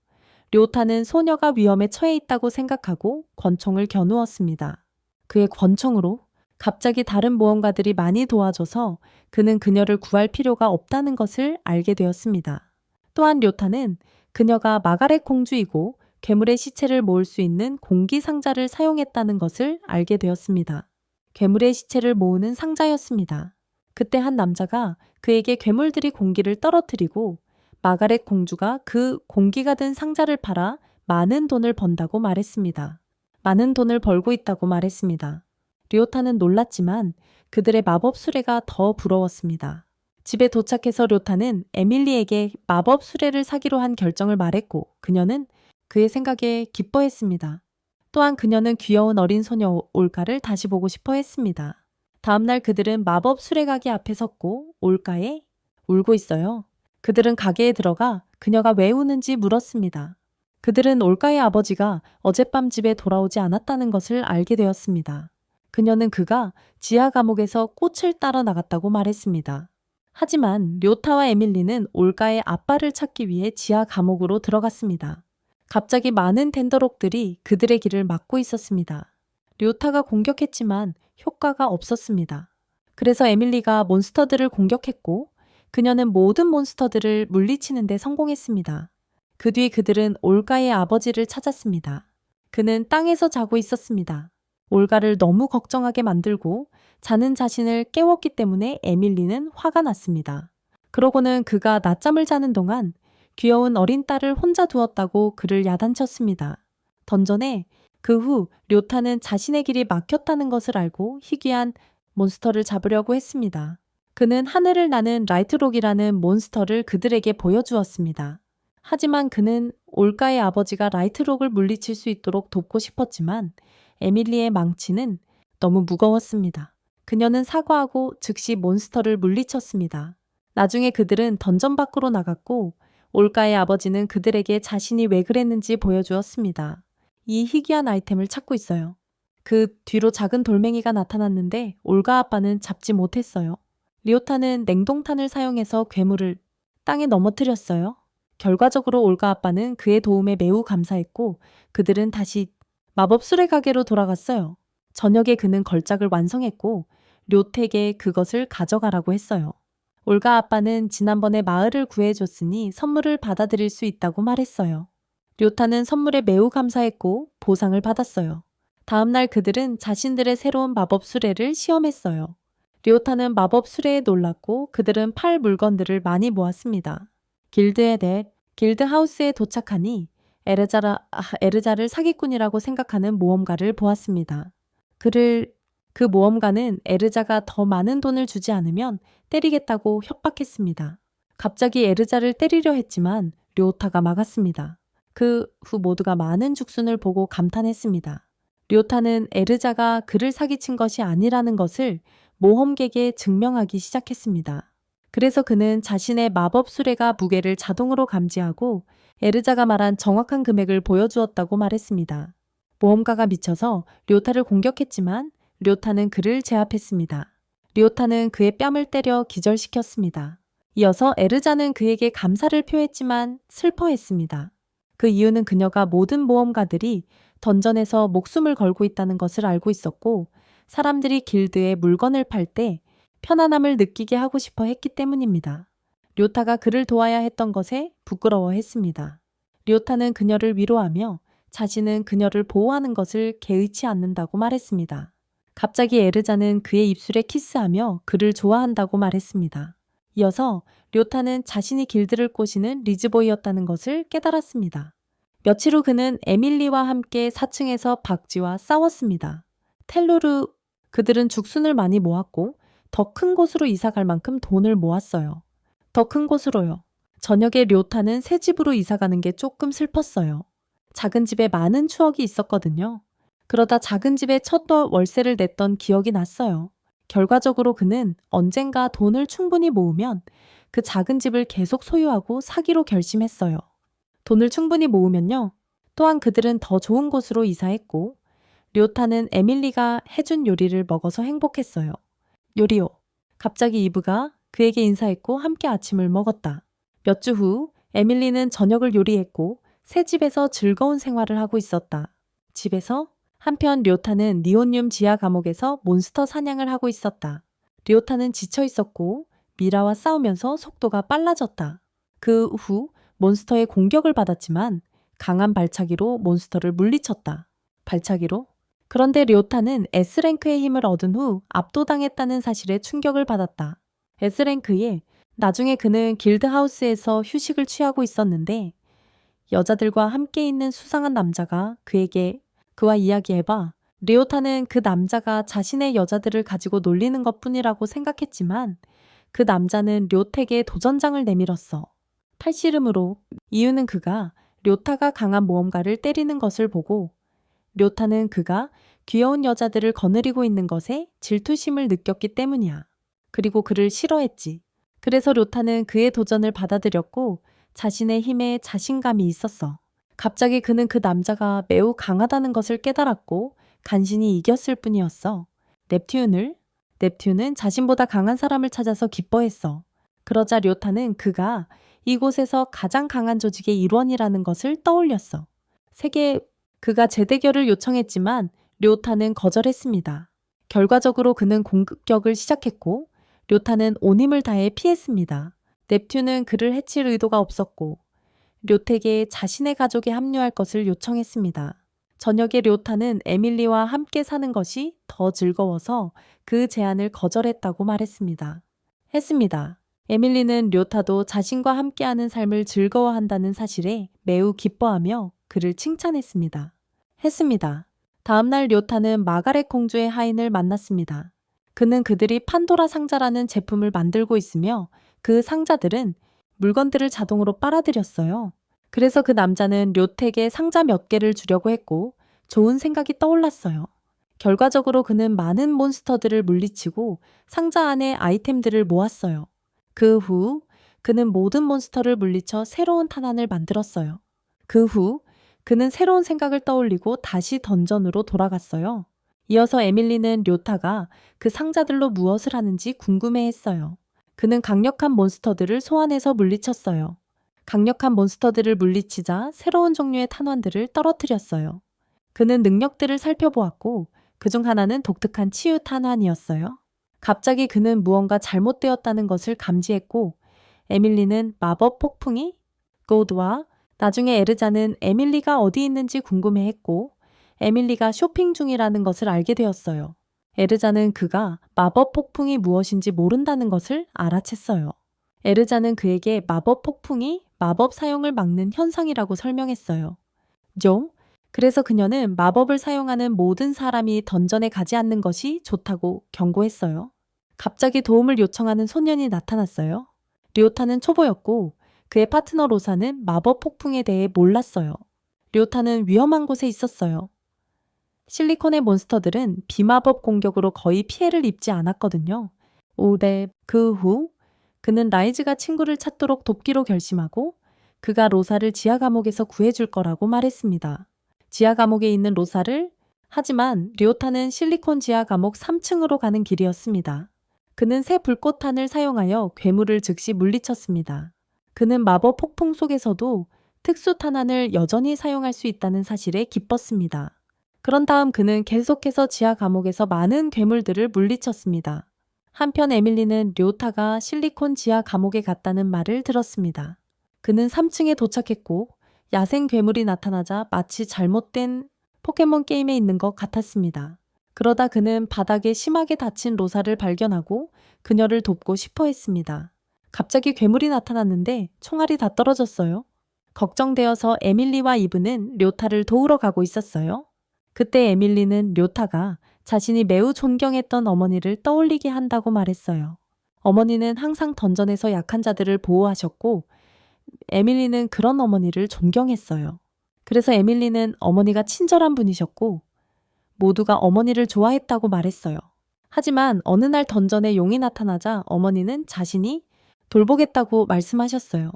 료타는 소녀가 위험에 처해 있다고 생각하고 권총을 겨누었습니다. 그의 권총으로 갑자기 다른 모험가들이 많이 도와줘서 그는 그녀를 구할 필요가 없다는 것을 알게 되었습니다. 또한 료타는 그녀가 마가렛 공주이고 괴물의 시체를 모을 수 있는 공기 상자를 사용했다는 것을 알게 되었습니다. 괴물의 시체를 모으는 상자였습니다. 그때 한 남자가 그에게 괴물들이 공기를 떨어뜨리고 마가렛 공주가 그 공기가 든 상자를 팔아 많은 돈을 번다고 말했습니다. 많은 돈을 벌고 있다고 말했습니다. 료타는 놀랐지만 그들의 마법 수레가 더 부러웠습니다. 집에 도착해서 료타는 에밀리에게 마법 수레를 사기로 한 결정을 말했고 그녀는 그의 생각에 기뻐했습니다. 또한 그녀는 귀여운 어린 소녀 올가를 다시 보고 싶어 했습니다. 다음날 그들은 마법 수레 가게 앞에 섰고 올가에 울고 있어요. 그들은 가게에 들어가 그녀가 왜 우는지 물었습니다. 그들은 올가의 아버지가 어젯밤 집에 돌아오지 않았다는 것을 알게 되었습니다. 그녀는 그가 지하 감옥에서 꽃을 따러 나갔다고 말했습니다. 하지만 료타와 에밀리는 올가의 아빠를 찾기 위해 지하 감옥으로 들어갔습니다. 갑자기 많은 덴더록들이 그들의 길을 막고 있었습니다. 료타가 공격했지만 효과가 없었습니다. 그래서 에밀리가 몬스터들을 공격했고 그녀는 모든 몬스터들을 물리치는 데 성공했습니다. 그 뒤 그들은 올가의 아버지를 찾았습니다. 그는 땅에서 자고 있었습니다. 올가를 너무 걱정하게 만들고 자는 자신을 깨웠기 때문에 에밀리는 화가 났습니다. 그러고는 그가 낮잠을 자는 동안 귀여운 어린 딸을 혼자 두었다고 그를 야단쳤습니다. 던전에 그 후 료타는 자신의 길이 막혔다는 것을 알고 희귀한 몬스터를 잡으려고 했습니다. 그는 하늘을 나는 라이트록이라는 몬스터를 그들에게 보여주었습니다. 하지만 그는 올가의 아버지가 라이트록을 물리칠 수 있도록 돕고 싶었지만 에밀리의 망치는 너무 무거웠습니다. 그녀는 사과하고 즉시 몬스터를 물리쳤습니다. 나중에 그들은 던전 밖으로 나갔고 올가의 아버지는 그들에게 자신이 왜 그랬는지 보여주었습니다. 이 희귀한 아이템을 찾고 있어요. 그 뒤로 작은 돌멩이가 나타났는데 올가 아빠는 잡지 못했어요. 리오타는 냉동탄을 사용해서 괴물을 땅에 넘어뜨렸어요. 결과적으로 올가 아빠는 그의 도움에 매우 감사했고 그들은 다시 마법 수레 가게로 돌아갔어요. 저녁에 그는 걸작을 완성했고 료택에 그것을 가져가라고 했어요. 올가 아빠는 지난번에 마을을 구해줬으니 선물을 받아들일 수 있다고 말했어요. 료타는 선물에 매우 감사했고 보상을 받았어요. 다음날 그들은 자신들의 새로운 마법 수레를 시험했어요. 료타는 마법 수레에 놀랐고 그들은 팔 물건들을 많이 모았습니다. 길드하우스에 도착하니 에르자를 사기꾼이라고 생각하는 모험가를 보았습니다. 그 모험가는 에르자가 더 많은 돈을 주지 않으면 때리겠다고 협박했습니다. 갑자기 에르자를 때리려 했지만 료타가 막았습니다. 그 후 모두가 많은 죽순을 보고 감탄했습니다. 료타는 에르자가 그를 사기친 것이 아니라는 것을 모험객에 증명하기 시작했습니다. 그래서 그는 자신의 마법 수레가 무게를 자동으로 감지하고 에르자가 말한 정확한 금액을 보여주었다고 말했습니다. 모험가가 미쳐서 료타를 공격했지만 료타는 그를 제압했습니다. 료타는 그의 뺨을 때려 기절시켰습니다. 이어서 에르자는 그에게 감사를 표했지만 슬퍼했습니다. 그 이유는 그녀가 모든 모험가들이 던전에서 목숨을 걸고 있다는 것을 알고 있었고 사람들이 길드에 물건을 팔 때 편안함을 느끼게 하고 싶어 했기 때문입니다. 료타가 그를 도와야 했던 것에 부끄러워했습니다. 료타는 그녀를 위로하며 자신은 그녀를 보호하는 것을 개의치 않는다고 말했습니다. 갑자기 에르자는 그의 입술에 키스하며 그를 좋아한다고 말했습니다. 이어서 료타는 자신이 길드를 꼬시는 리즈보이였다는 것을 깨달았습니다. 며칠 후 그는 에밀리와 함께 4층에서 박쥐와 싸웠습니다. 그들은 죽순을 많이 모았고 더 큰 곳으로 이사 갈 만큼 돈을 모았어요. 더 큰 곳으로요. 저녁에 료타는 새 집으로 이사 가는 게 조금 슬펐어요. 작은 집에 많은 추억이 있었거든요. 그러다 작은 집에 첫 월세를 냈던 기억이 났어요. 결과적으로 그는 언젠가 돈을 충분히 모으면 그 작은 집을 계속 소유하고 사기로 결심했어요. 돈을 충분히 모으면요. 또한 그들은 더 좋은 곳으로 이사했고 료타는 에밀리가 해준 요리를 먹어서 행복했어요. 요리요. 갑자기 이브가 그에게 인사했고 함께 아침을 먹었다. 몇 주 후 에밀리는 저녁을 요리했고 새 집에서 즐거운 생활을 하고 있었다. 집에서 한편 료타는 니온늄 지하 감옥에서 몬스터 사냥을 하고 있었다. 료타는 지쳐 있었고 미라와 싸우면서 속도가 빨라졌다. 그 후 몬스터의 공격을 받았지만 강한 발차기로 몬스터를 물리쳤다. 발차기로? 그런데 료타는 S랭크의 힘을 얻은 후 압도당했다는 사실에 충격을 받았다. S랭크에 나중에 그는 길드하우스에서 휴식을 취하고 있었는데 여자들과 함께 있는 수상한 남자가 그와 이야기해봐. 료타는 그 남자가 자신의 여자들을 가지고 놀리는 것뿐이라고 생각했지만 그 남자는 료택에 도전장을 내밀었어. 팔씨름으로. 이유는 그가 료타가 강한 모험가를 때리는 것을 보고 료타는 그가 귀여운 여자들을 거느리고 있는 것에 질투심을 느꼈기 때문이야. 그리고 그를 싫어했지. 그래서 료타는 그의 도전을 받아들였고 자신의 힘에 자신감이 있었어. 갑자기 그는 그 남자가 매우 강하다는 것을 깨달았고 간신히 이겼을 뿐이었어. 넵튠은 자신보다 강한 사람을 찾아서 기뻐했어. 그러자 료타는 그가 이곳에서 가장 강한 조직의 일원이라는 것을 떠올렸어. 그가 재대결을 요청했지만 료타는 거절했습니다. 결과적으로 그는 공격을 시작했고 료타는 온 힘을 다해 피했습니다. 넵튠은 그를 해칠 의도가 없었고 료택에 자신의 가족에 합류할 것을 요청했습니다. 저녁에 료타는 에밀리와 함께 사는 것이 더 즐거워서 그 제안을 거절했다고 말했습니다. 에밀리는 료타도 자신과 함께하는 삶을 즐거워한다는 사실에 매우 기뻐하며 그를 칭찬했습니다. 다음날 료타는 마가렛 공주의 하인을 만났습니다. 그는 그들이 판도라 상자라는 제품을 만들고 있으며 그 상자들은 물건들을 자동으로 빨아들였어요. 그래서 그 남자는 료택에 상자 몇 개를 주려고 했고 좋은 생각이 떠올랐어요. 결과적으로 그는 많은 몬스터들을 물리치고 상자 안에 아이템들을 모았어요. 그 후 그는 모든 몬스터를 물리쳐 새로운 탄환을 만들었어요. 그 후 그는 새로운 생각을 떠올리고 다시 던전으로 돌아갔어요. 이어서 에밀리는 료타가 그 상자들로 무엇을 하는지 궁금해했어요. 그는 강력한 몬스터들을 소환해서 물리쳤어요. 강력한 몬스터들을 물리치자 새로운 종류의 탄환들을 떨어뜨렸어요. 그는 능력들을 살펴보았고 그중 하나는 독특한 치유 탄환이었어요. 갑자기 그는 무언가 잘못되었다는 것을 감지했고 에밀리는 마법 폭풍이 고드와 나중에 에르자는 에밀리가 어디 있는지 궁금해했고 에밀리가 쇼핑 중이라는 것을 알게 되었어요. 에르자는 그가 마법 폭풍이 무엇인지 모른다는 것을 알아챘어요. 에르자는 그에게 마법 폭풍이 마법 사용을 막는 현상이라고 설명했어요. 좀? 그래서 그녀는 마법을 사용하는 모든 사람이 던전에 가지 않는 것이 좋다고 경고했어요. 갑자기 도움을 요청하는 소년이 나타났어요. 료타는 초보였고 그의 파트너 로사는 마법 폭풍에 대해 몰랐어요. 료타는 위험한 곳에 있었어요. 실리콘의 몬스터들은 비마법 공격으로 거의 피해를 입지 않았거든요. 그 후 그는 라이즈가 친구를 찾도록 돕기로 결심하고 그가 로사를 지하 감옥에서 구해줄 거라고 말했습니다. 지하 감옥에 있는 로사를 하지만 료타는 실리콘 지하 감옥 3층으로 가는 길이었습니다. 그는 새 불꽃탄을 사용하여 괴물을 즉시 물리쳤습니다. 그는 마법 폭풍 속에서도 특수 탄환을 여전히 사용할 수 있다는 사실에 기뻤습니다. 그런 다음 그는 계속해서 지하 감옥에서 많은 괴물들을 물리쳤습니다. 한편 에밀리는 료타가 실리콘 지하 감옥에 갔다는 말을 들었습니다. 그는 3층에 도착했고 야생 괴물이 나타나자 마치 잘못된 포켓몬 게임에 있는 것 같았습니다. 그러다 그는 바닥에 심하게 다친 로사를 발견하고 그녀를 돕고 싶어 했습니다. 갑자기 괴물이 나타났는데 총알이 다 떨어졌어요. 걱정되어서 에밀리와 이브는 료타를 도우러 가고 있었어요. 그때 에밀리는 료타가 자신이 매우 존경했던 어머니를 떠올리게 한다고 말했어요. 어머니는 항상 던전에서 약한 자들을 보호하셨고 에밀리는 그런 어머니를 존경했어요. 그래서 에밀리는 어머니가 친절한 분이셨고 모두가 어머니를 좋아했다고 말했어요. 하지만 어느 날 던전에 용이 나타나자 어머니는 자신이 돌보겠다고 말씀하셨어요.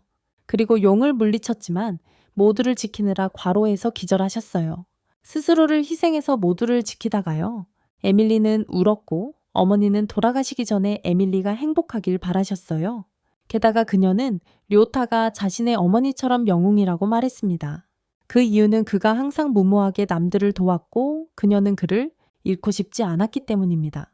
그리고 용을 물리쳤지만 모두를 지키느라 과로해서 기절하셨어요. 스스로를 희생해서 모두를 지키다가요. 에밀리는 울었고 어머니는 돌아가시기 전에 에밀리가 행복하길 바라셨어요. 게다가 그녀는 료타가 자신의 어머니처럼 영웅이라고 말했습니다. 그 이유는 그가 항상 무모하게 남들을 도왔고 그녀는 그를 잃고 싶지 않았기 때문입니다.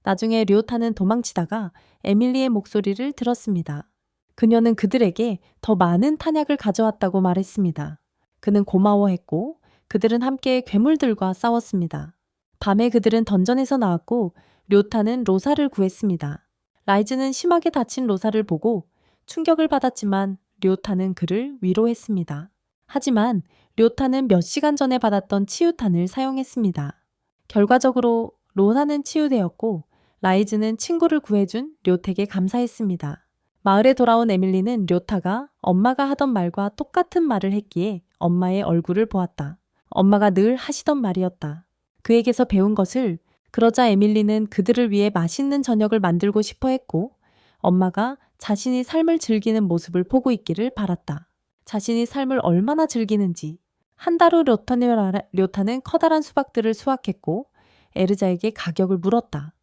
나중에 료타는 도망치다가 에밀리의 목소리를 들었습니다. 그녀는 그들에게 더 많은 탄약을 가져왔다고 말했습니다. 그는 고마워했고 그들은 함께 괴물들과 싸웠습니다. 밤에 그들은 던전에서 나왔고 료타는 로사를 구했습니다. 라이즈는 심하게 다친 로사를 보고 충격을 받았지만 료타는 그를 위로했습니다. 하지만 료타는 몇 시간 전에 받았던 치유탄을 사용했습니다. 결과적으로 로사는 치유되었고 라이즈는 친구를 구해준 료택에 감사했습니다. 마을에 돌아온 에밀리는 료타가 엄마가 하던 말과 똑같은 말을 했기에 엄마의 얼굴을 보았다. 엄마가 늘 하시던 말이었다. 그에게서 배운 것을 그러자 에밀리는 그들을 위해 맛있는 저녁을 만들고 싶어 했고 엄마가 자신이 삶을 즐기는 모습을 보고 있기를 바랐다. 자신이 삶을 얼마나 즐기는지. 한 달 후 료타는 커다란 수박들을 수확했고 에르자에게 가격을 물었다.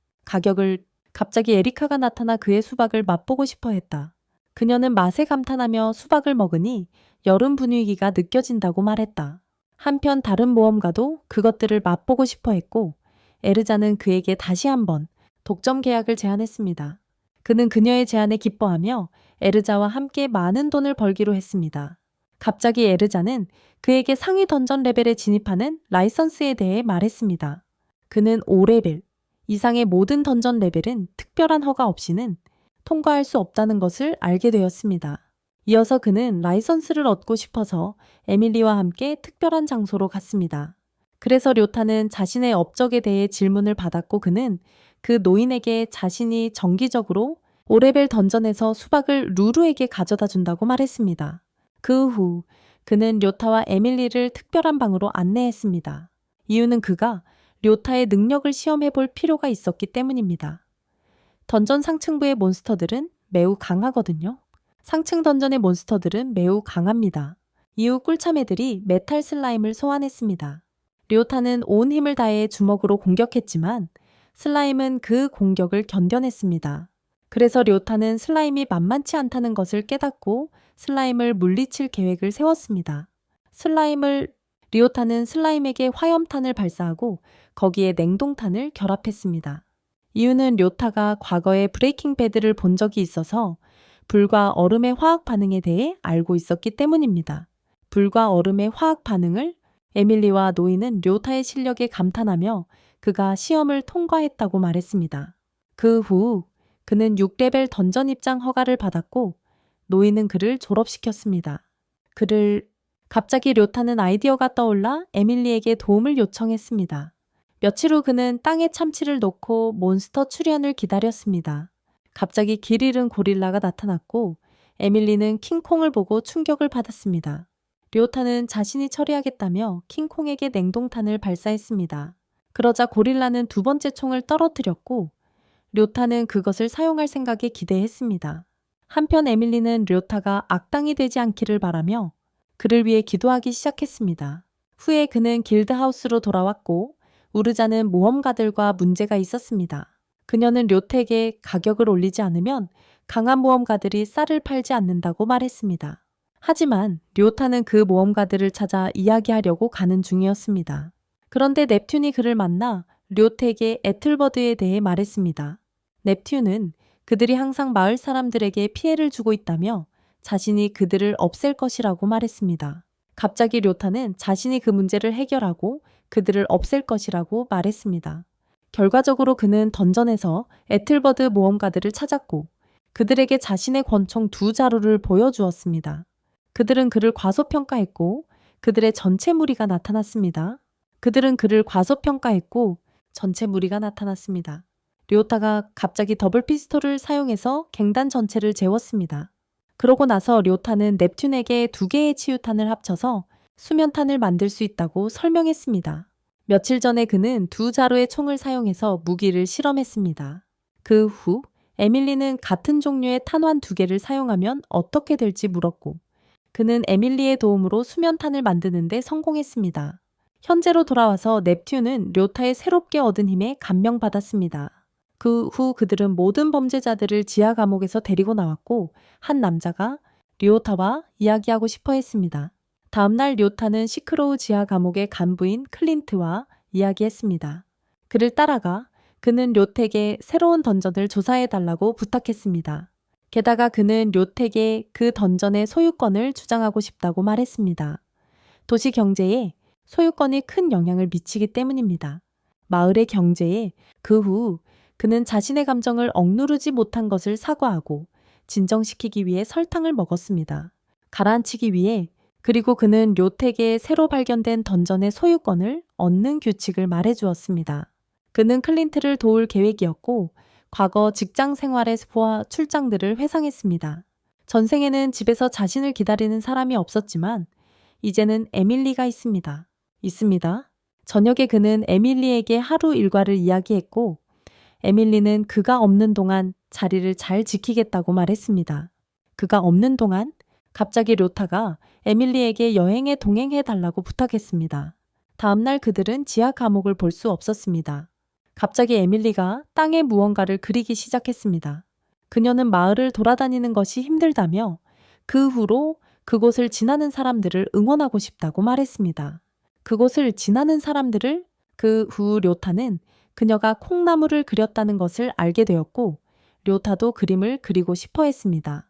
갑자기 에리카가 나타나 그의 수박을 맛보고 싶어 했다. 그녀는 맛에 감탄하며 수박을 먹으니 여름 분위기가 느껴진다고 말했다. 한편 다른 모험가도 그것들을 맛보고 싶어 했고 에르자는 그에게 다시 한번 독점 계약을 제안했습니다. 그는 그녀의 제안에 기뻐하며 에르자와 함께 많은 돈을 벌기로 했습니다. 갑자기 에르자는 그에게 상위 던전 레벨에 진입하는 라이선스에 대해 말했습니다. 그는 5레벨 이상의 모든 던전 레벨은 특별한 허가 없이는 통과할 수 없다는 것을 알게 되었습니다. 이어서 그는 라이선스를 얻고 싶어서 에밀리와 함께 특별한 장소로 갔습니다. 그래서 료타는 자신의 업적에 대해 질문을 받았고 그는 그 노인에게 자신이 정기적으로 5레벨 던전에서 수박을 루루에게 가져다 준다고 말했습니다. 그 후 그는 료타와 에밀리를 특별한 방으로 안내했습니다. 이유는 그가 료타의 능력을 시험해 볼 필요가 있었기 때문입니다. 던전 상층부의 몬스터들은 매우 강하거든요. 상층 던전의 몬스터들은 매우 강합니다. 이후 꿀참애들이 메탈 슬라임을 소환했습니다. 료타는 온 힘을 다해 주먹으로 공격했지만 슬라임은 그 공격을 견뎌냈습니다. 그래서 료타는 슬라임이 만만치 않다는 것을 깨닫고 슬라임을 물리칠 계획을 세웠습니다. 리오타는 슬라임에게 화염탄을 발사하고 거기에 냉동탄을 결합했습니다. 이유는 료타가 과거에 브레이킹 배드를 본 적이 있어서 불과 얼음의 화학 반응에 대해 알고 있었기 때문입니다. 불과 얼음의 화학 반응을 에밀리와 노이는 료타의 실력에 감탄하며 그가 시험을 통과했다고 말했습니다. 그 후 그는 6레벨 던전 입장 허가를 받았고 노이는 그를 졸업시켰습니다. 갑자기 료타는 아이디어가 떠올라 에밀리에게 도움을 요청했습니다. 며칠 후 그는 땅에 참치를 놓고 몬스터 출현을 기다렸습니다. 갑자기 길 잃은 고릴라가 나타났고 에밀리는 킹콩을 보고 충격을 받았습니다. 료타는 자신이 처리하겠다며 킹콩에게 냉동탄을 발사했습니다. 그러자 고릴라는 두 번째 총을 떨어뜨렸고 료타는 그것을 사용할 생각에 기대했습니다. 한편 에밀리는 료타가 악당이 되지 않기를 바라며 그를 위해 기도하기 시작했습니다. 후에 그는 길드하우스로 돌아왔고 우르자는 모험가들과 문제가 있었습니다. 그녀는 료택에 가격을 올리지 않으면 강한 모험가들이 쌀을 팔지 않는다고 말했습니다. 하지만 료타는 그 모험가들을 찾아 이야기하려고 가는 중이었습니다. 그런데 넵튠이 그를 만나 료택의 애틀버드에 대해 말했습니다. 넵튠은 그들이 항상 마을 사람들에게 피해를 주고 있다며 자신이 그들을 없앨 것이라고 말했습니다. 갑자기 료타는 자신이 그 문제를 해결하고 그들을 없앨 것이라고 말했습니다. 결과적으로 그는 던전에서 애틀버드 모험가들을 찾았고 그들에게 자신의 권총 2자루를 보여주었습니다. 그들은 그를 과소평가했고 그들의 전체 무리가 나타났습니다. 료타가 갑자기 더블 피스톨을 사용해서 갱단 전체를 재웠습니다. 그러고 나서 료타는 넵튠에게 2개의 치유탄을 합쳐서 수면탄을 만들 수 있다고 설명했습니다. 며칠 전에 그는 2자루의 총을 사용해서 무기를 실험했습니다. 그 후 에밀리는 같은 종류의 탄환 2개를 사용하면 어떻게 될지 물었고 그는 에밀리의 도움으로 수면탄을 만드는 데 성공했습니다. 현재로 돌아와서 넵튠은 료타의 새롭게 얻은 힘에 감명받았습니다. 그 후 그들은 모든 범죄자들을 지하 감옥에서 데리고 나왔고 한 남자가 료타와 이야기하고 싶어 했습니다. 다음날 료타는 시크로우 지하 감옥의 간부인 클린트와 이야기했습니다. 그를 따라가 그는 료택의 새로운 던전을 조사해달라고 부탁했습니다. 게다가 그는 료택의 그 던전의 소유권을 주장하고 싶다고 말했습니다. 도시 경제에 소유권이 큰 영향을 미치기 때문입니다. 마을의 경제에 그 후 그는 자신의 감정을 억누르지 못한 것을 사과하고 진정시키기 위해 설탕을 먹었습니다. 가라앉히기 위해 그리고 그는 료택의 새로 발견된 던전의 소유권을 얻는 규칙을 말해주었습니다. 그는 클린트를 도울 계획이었고 과거 직장 생활에서와 출장들을 회상했습니다. 전생에는 집에서 자신을 기다리는 사람이 없었지만 이제는 에밀리가 있습니다. 저녁에 그는 에밀리에게 하루 일과를 이야기했고 에밀리는 그가 없는 동안 자리를 잘 지키겠다고 말했습니다. 그가 없는 동안 갑자기 료타가 에밀리에게 여행에 동행해 달라고 부탁했습니다. 다음날 그들은 지하 감옥을 볼 수 없었습니다. 갑자기 에밀리가 땅에 무언가를 그리기 시작했습니다. 그녀는 마을을 돌아다니는 것이 힘들다며 그 후로 그곳을 지나는 사람들을 응원하고 싶다고 말했습니다. 그 후 료타는 그녀가 콩나물을 그렸다는 것을 알게 되었고 료타도 그림을 그리고 싶어 했습니다.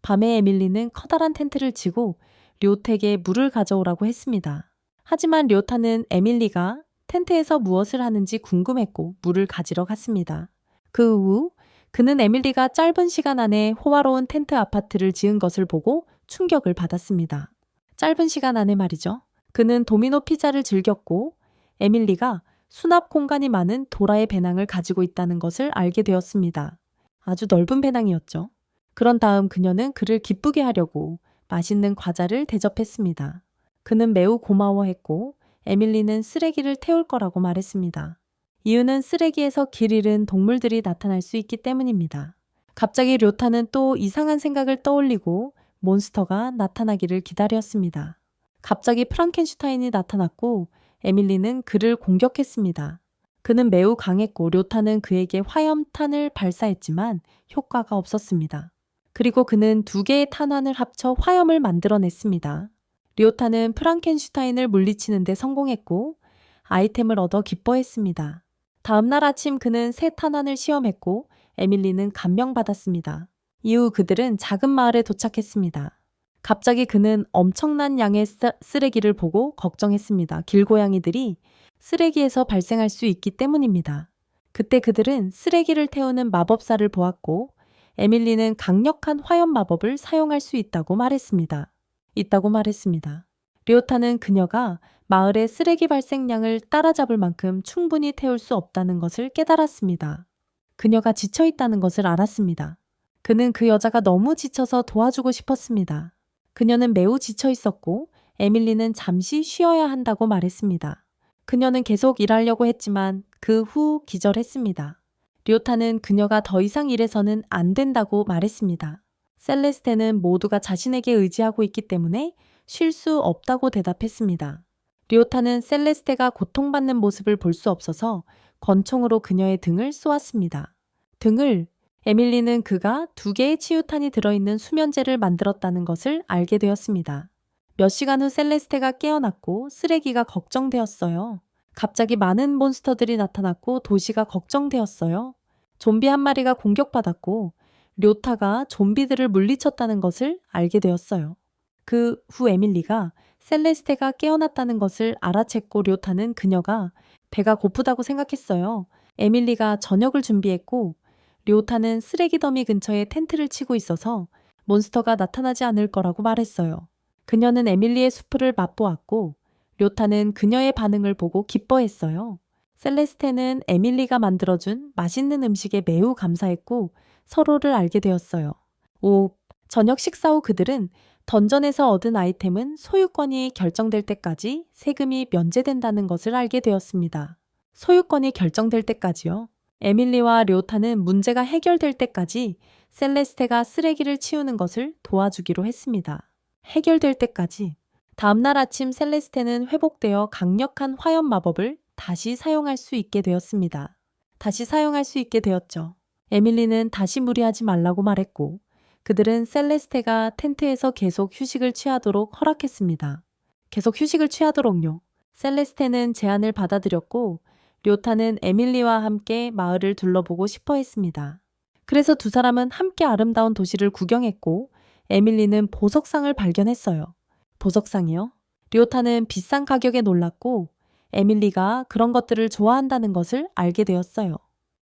밤에 에밀리는 커다란 텐트를 치고 료택에 물을 가져오라고 했습니다. 하지만 료타는 에밀리가 텐트에서 무엇을 하는지 궁금했고 물을 가지러 갔습니다. 그 후 그는 에밀리가 짧은 시간 안에 호화로운 텐트 아파트를 지은 것을 보고 충격을 받았습니다. 짧은 시간 안에 말이죠. 그는 도미노 피자를 즐겼고 에밀리가 수납 공간이 많은 도라의 배낭을 가지고 있다는 것을 알게 되었습니다. 아주 넓은 배낭이었죠. 그런 다음 그녀는 그를 기쁘게 하려고 맛있는 과자를 대접했습니다. 그는 매우 고마워했고 에밀리는 쓰레기를 태울 거라고 말했습니다. 이유는 쓰레기에서 길 잃은 동물들이 나타날 수 있기 때문입니다. 갑자기 료타는 또 이상한 생각을 떠올리고 몬스터가 나타나기를 기다렸습니다. 갑자기 프랑켄슈타인이 나타났고 에밀리는 그를 공격했습니다. 그는 매우 강했고 료타는 그에게 화염탄을 발사했지만 효과가 없었습니다. 그리고 그는 두 개의 탄환을 합쳐 화염을 만들어냈습니다. 료타는 프랑켄슈타인을 물리치는 데 성공했고 아이템을 얻어 기뻐했습니다. 다음날 아침 그는 새 탄환을 시험했고 에밀리는 감명받았습니다. 이후 그들은 작은 마을에 도착했습니다. 갑자기 그는 엄청난 양의 쓰레기를 보고 걱정했습니다. 길고양이들이 쓰레기에서 발생할 수 있기 때문입니다. 그때 그들은 쓰레기를 태우는 마법사를 보았고 에밀리는 강력한 화염 마법을 사용할 수 있다고 말했습니다. 료타는 그녀가 마을의 쓰레기 발생량을 따라잡을 만큼 충분히 태울 수 없다는 것을 깨달았습니다. 그녀가 지쳐 있다는 것을 알았습니다. 그는 그 여자가 너무 지쳐서 도와주고 싶었습니다. 그녀는 매우 지쳐 있었고 에밀리는 잠시 쉬어야 한다고 말했습니다. 그녀는 계속 일하려고 했지만 그 후 기절했습니다. 료타는 그녀가 더 이상 일해서는 안 된다고 말했습니다. 셀레스테는 모두가 자신에게 의지하고 있기 때문에 쉴 수 없다고 대답했습니다. 료타는 셀레스테가 고통받는 모습을 볼 수 없어서 권총으로 그녀의 등을 쏘았습니다. 에밀리는 그가 두 개의 치유탄이 들어있는 수면제를 만들었다는 것을 알게 되었습니다. 몇 시간 후 셀레스테가 깨어났고 쓰레기가 걱정되었어요. 갑자기 많은 몬스터들이 나타났고 도시가 걱정되었어요. 좀비 한 마리가 공격받았고 료타가 좀비들을 물리쳤다는 것을 알게 되었어요. 그 후 에밀리가 셀레스테가 깨어났다는 것을 알아챘고 료타는 그녀가 배가 고프다고 생각했어요. 에밀리가 저녁을 준비했고 료타는 쓰레기 더미 근처에 텐트를 치고 있어서 몬스터가 나타나지 않을 거라고 말했어요. 그녀는 에밀리의 수프를 맛보았고 료타는 그녀의 반응을 보고 기뻐했어요. 셀레스테는 에밀리가 만들어준 맛있는 음식에 매우 감사했고 서로를 알게 되었어요. 저녁 식사 후 그들은 던전에서 얻은 아이템은 소유권이 결정될 때까지 세금이 면제된다는 것을 알게 되었습니다. 소유권이 결정될 때까지요? 에밀리와 료타는 문제가 해결될 때까지 셀레스테가 쓰레기를 치우는 것을 도와주기로 했습니다. 해결될 때까지. 다음날 아침 셀레스테는 회복되어 강력한 화염 마법을 다시 사용할 수 있게 되었습니다. 다시 사용할 수 있게 되었죠. 에밀리는 다시 무리하지 말라고 말했고 그들은 셀레스테가 텐트에서 계속 휴식을 취하도록 허락했습니다. 계속 휴식을 취하도록요. 셀레스테는 제안을 받아들였고 료타는 에밀리와 함께 마을을 둘러보고 싶어 했습니다. 그래서 두 사람은 함께 아름다운 도시를 구경했고 에밀리는 보석상을 발견했어요. 보석상이요? 료타는 비싼 가격에 놀랐고 에밀리가 그런 것들을 좋아한다는 것을 알게 되었어요.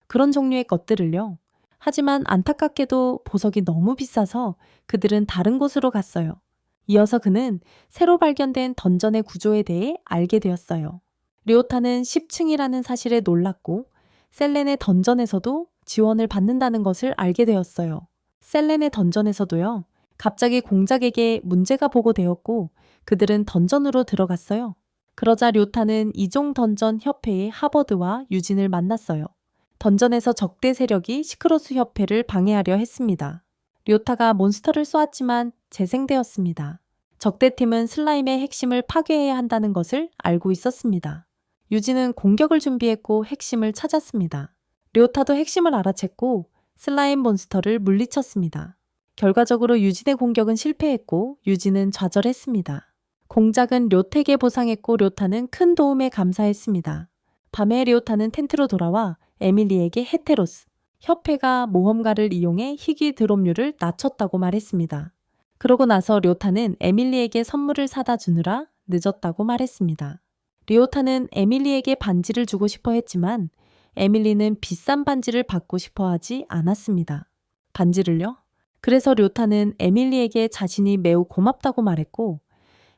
그런 종류의 것들을요. 하지만 안타깝게도 보석이 너무 비싸서 그들은 다른 곳으로 갔어요. 이어서 그는 새로 발견된 던전의 구조에 대해 알게 되었어요. 료타는 10층이라는 사실에 놀랐고 셀렌의 던전에서도 지원을 받는다는 것을 알게 되었어요. 셀렌의 던전에서도요. 갑자기 공작에게 문제가 보고되었고 그들은 던전으로 들어갔어요. 그러자 료타는 이종 던전 협회의 하버드와 유진을 만났어요. 던전에서 적대 세력이 시크로스 협회를 방해하려 했습니다. 료타가 몬스터를 쏘았지만 재생되었습니다. 적대팀은 슬라임의 핵심을 파괴해야 한다는 것을 알고 있었습니다. 유진은 공격을 준비했고 핵심을 찾았습니다. 료타도 핵심을 알아챘고 슬라임 몬스터를 물리쳤습니다. 결과적으로 유진의 공격은 실패했고 유진은 좌절했습니다. 공작은 료택에 보상했고 료타는 큰 도움에 감사했습니다. 밤에 료타는 텐트로 돌아와 에밀리에게 헤테로스, 협회가 모험가를 이용해 희귀 드롭률을 낮췄다고 말했습니다. 그러고 나서 료타는 에밀리에게 선물을 사다 주느라 늦었다고 말했습니다. 료타는 에밀리에게 반지를 주고 싶어 했지만 에밀리는 비싼 반지를 받고 싶어 하지 않았습니다. 반지를요? 그래서 료타는 에밀리에게 자신이 매우 고맙다고 말했고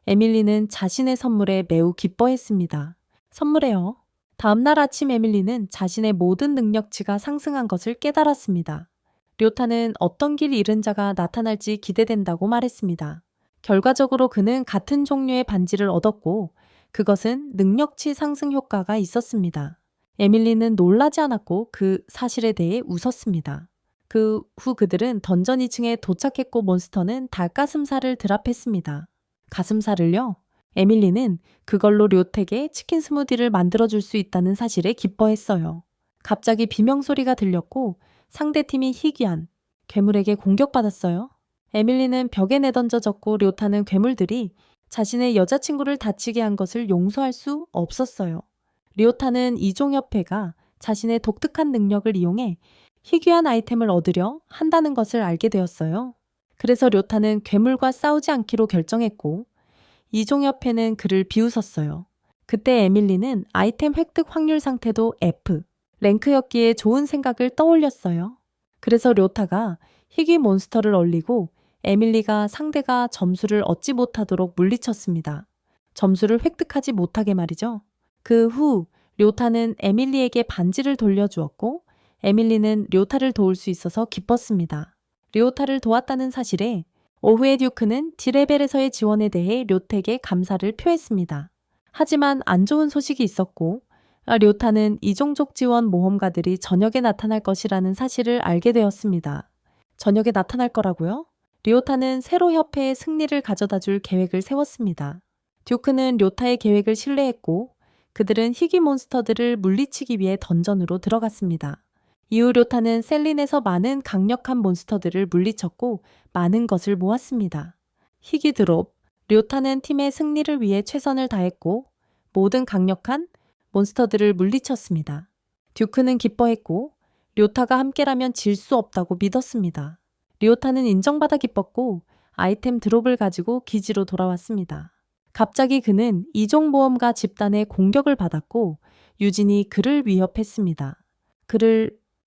에밀리는 자신의 선물에 매우 기뻐했습니다. 선물에요. 다음날 아침 에밀리는 자신의 모든 능력치가 상승한 것을 깨달았습니다. 료타는 어떤 길 잃은 자가 나타날지 기대된다고 말했습니다. 결과적으로 그는 같은 종류의 반지를 얻었고 그것은 능력치 상승 효과가 있었습니다. 에밀리는 놀라지 않았고 그 사실에 대해 웃었습니다. 그 후 그들은 던전 2층에 도착했고 몬스터는 닭가슴살을 드랍했습니다. 가슴살을요? 에밀리는 그걸로 료택의 치킨 스무디를 만들어줄 수 있다는 사실에 기뻐했어요. 갑자기 비명소리가 들렸고 상대팀이 희귀한 괴물에게 공격받았어요. 에밀리는 벽에 내던져졌고 료타는 괴물들이 자신의 여자친구를 다치게 한 것을 용서할 수 없었어요. 리오타는 이종협회가 자신의 독특한 능력을 이용해 희귀한 아이템을 얻으려 한다는 것을 알게 되었어요. 그래서 료타는 괴물과 싸우지 않기로 결정했고 이종협회는 그를 비웃었어요. 그때 에밀리는 아이템 획득 확률 상태도 F, 랭크였기에 좋은 생각을 떠올렸어요. 그래서 료타가 희귀 몬스터를 얼리고 에밀리가 상대가 점수를 얻지 못하도록 물리쳤습니다. 점수를 획득하지 못하게 말이죠. 그 후 료타는 에밀리에게 반지를 돌려주었고 에밀리는 료타를 도울 수 있어서 기뻤습니다. 료타를 도왔다는 사실에 오후에 듀크는 디레벨에서의 지원에 대해 료택에 감사를 표했습니다. 하지만 안 좋은 소식이 있었고 료타는 이종족 지원 모험가들이 저녁에 나타날 것이라는 사실을 알게 되었습니다. 저녁에 나타날 거라고요? 리오타는 새로 협회의 승리를 가져다 줄 계획을 세웠습니다. 듀크는 료타의 계획을 신뢰했고 그들은 희귀 몬스터들을 물리치기 위해 던전으로 들어갔습니다. 이후 료타는 셀린에서 많은 강력한 몬스터들을 물리쳤고 많은 것을 모았습니다. 희귀 드롭, 료타는 팀의 승리를 위해 최선을 다했고 모든 강력한 몬스터들을 물리쳤습니다. 듀크는 기뻐했고 료타가 함께라면 질 수 없다고 믿었습니다. 리오타는 인정받아 기뻤고 아이템 드롭을 가지고 기지로 돌아왔습니다. 갑자기 그는 이종모험가 집단의 공격을 받았고 유진이 그를 위협했습니다.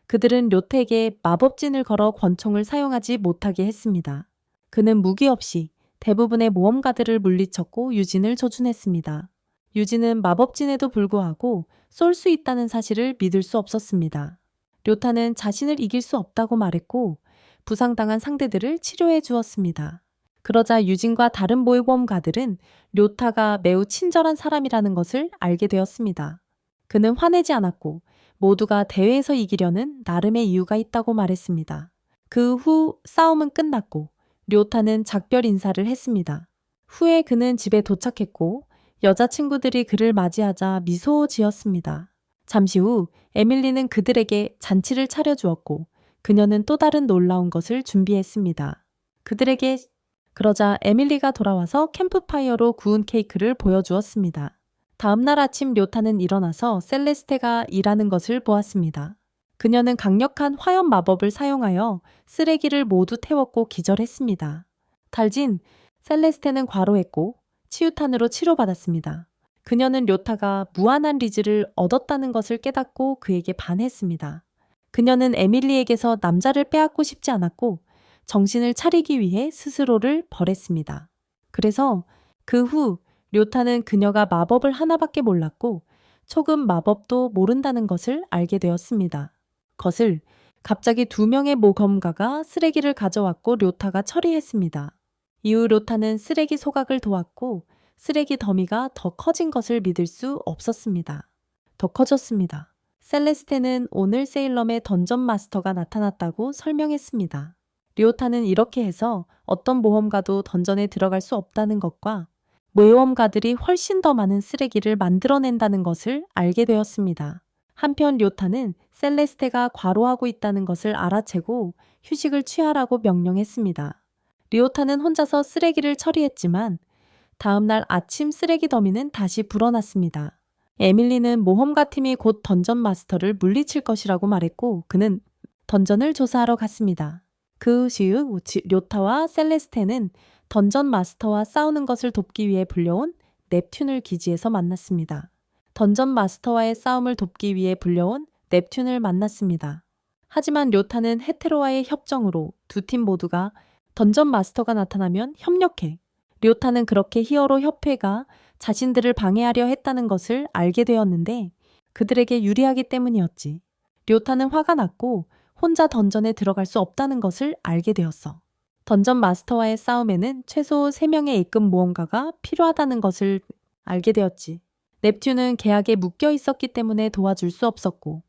그들은 료택에 마법진을 걸어 권총을 사용하지 못하게 했습니다. 그는 무기 없이 대부분의 모험가들을 물리쳤고 유진을 조준했습니다. 유진은 마법진에도 불구하고 쏠 수 있다는 사실을 믿을 수 없었습니다. 료타는 자신을 이길 수 없다고 말했고 부상당한 상대들을 치료해 주었습니다. 그러자 유진과 다른 모험가들은 료타가 매우 친절한 사람이라는 것을 알게 되었습니다. 그는 화내지 않았고 모두가 대회에서 이기려는 나름의 이유가 있다고 말했습니다. 그 후 싸움은 끝났고 료타는 작별 인사를 했습니다. 후에 그는 집에 도착했고 여자친구들이 그를 맞이하자 미소 지었습니다. 잠시 후 에밀리는 그들에게 잔치를 차려주었고 그녀는 또 다른 놀라운 것을 준비했습니다. 그러자 에밀리가 돌아와서 캠프파이어로 구운 케이크를 보여주었습니다. 다음날 아침 료타는 일어나서 셀레스테가 일하는 것을 보았습니다. 그녀는 강력한 화염 마법을 사용하여 쓰레기를 모두 태웠고 기절했습니다. 탈진, 셀레스테는 과로했고 치유탄으로 치료받았습니다. 그녀는 료타가 무한한 리즈를 얻었다는 것을 깨닫고 그에게 반했습니다. 그녀는 에밀리에게서 남자를 빼앗고 싶지 않았고 정신을 차리기 위해 스스로를 벌했습니다. 그래서 그 후 료타는 그녀가 마법을 하나밖에 몰랐고 초금 마법도 모른다는 것을 알게 되었습니다. 갑자기 2명의 모험가가 쓰레기를 가져왔고 료타가 처리했습니다. 이후 료타는 쓰레기 소각을 도왔고 쓰레기 더미가 더 커진 것을 믿을 수 없었습니다. 더 커졌습니다. 셀레스테는 오늘 세일럼의 던전 마스터가 나타났다고 설명했습니다. 리오타는 이렇게 해서 어떤 모험가도 던전에 들어갈 수 없다는 것과 모험가들이 훨씬 더 많은 쓰레기를 만들어낸다는 것을 알게 되었습니다. 한편 료타는 셀레스테가 과로하고 있다는 것을 알아채고 휴식을 취하라고 명령했습니다. 리오타는 혼자서 쓰레기를 처리했지만 다음날 아침 쓰레기 더미는 다시 불어났습니다. 에밀리는 모험가 팀이 곧 던전 마스터를 물리칠 것이라고 말했고 그는 던전을 조사하러 갔습니다. 그 시후 료타와 셀레스테는 던전 마스터와 싸우는 것을 돕기 위해 불려온 넵튠을 기지에서 만났습니다. 던전 마스터와의 싸움을 돕기 위해 불려온 넵튠을 만났습니다. 하지만 료타는 헤테로와의 협정으로 두 팀 모두가 던전 마스터가 나타나면 협력해. 료타는 그렇게 히어로 협회가 자신들을 방해하려 했다는 것을 알게 되었는데 그들에게 유리하기 때문이었지. 료타는 화가 났고 혼자 던전에 들어갈 수 없다는 것을 알게 되었어. 던전 마스터와의 싸움에는 최소 3명의 A급 모험가가 필요하다는 것을 알게 되었지. 넵튠은 계약에 묶여 있었기 때문에 도와줄 수 없었고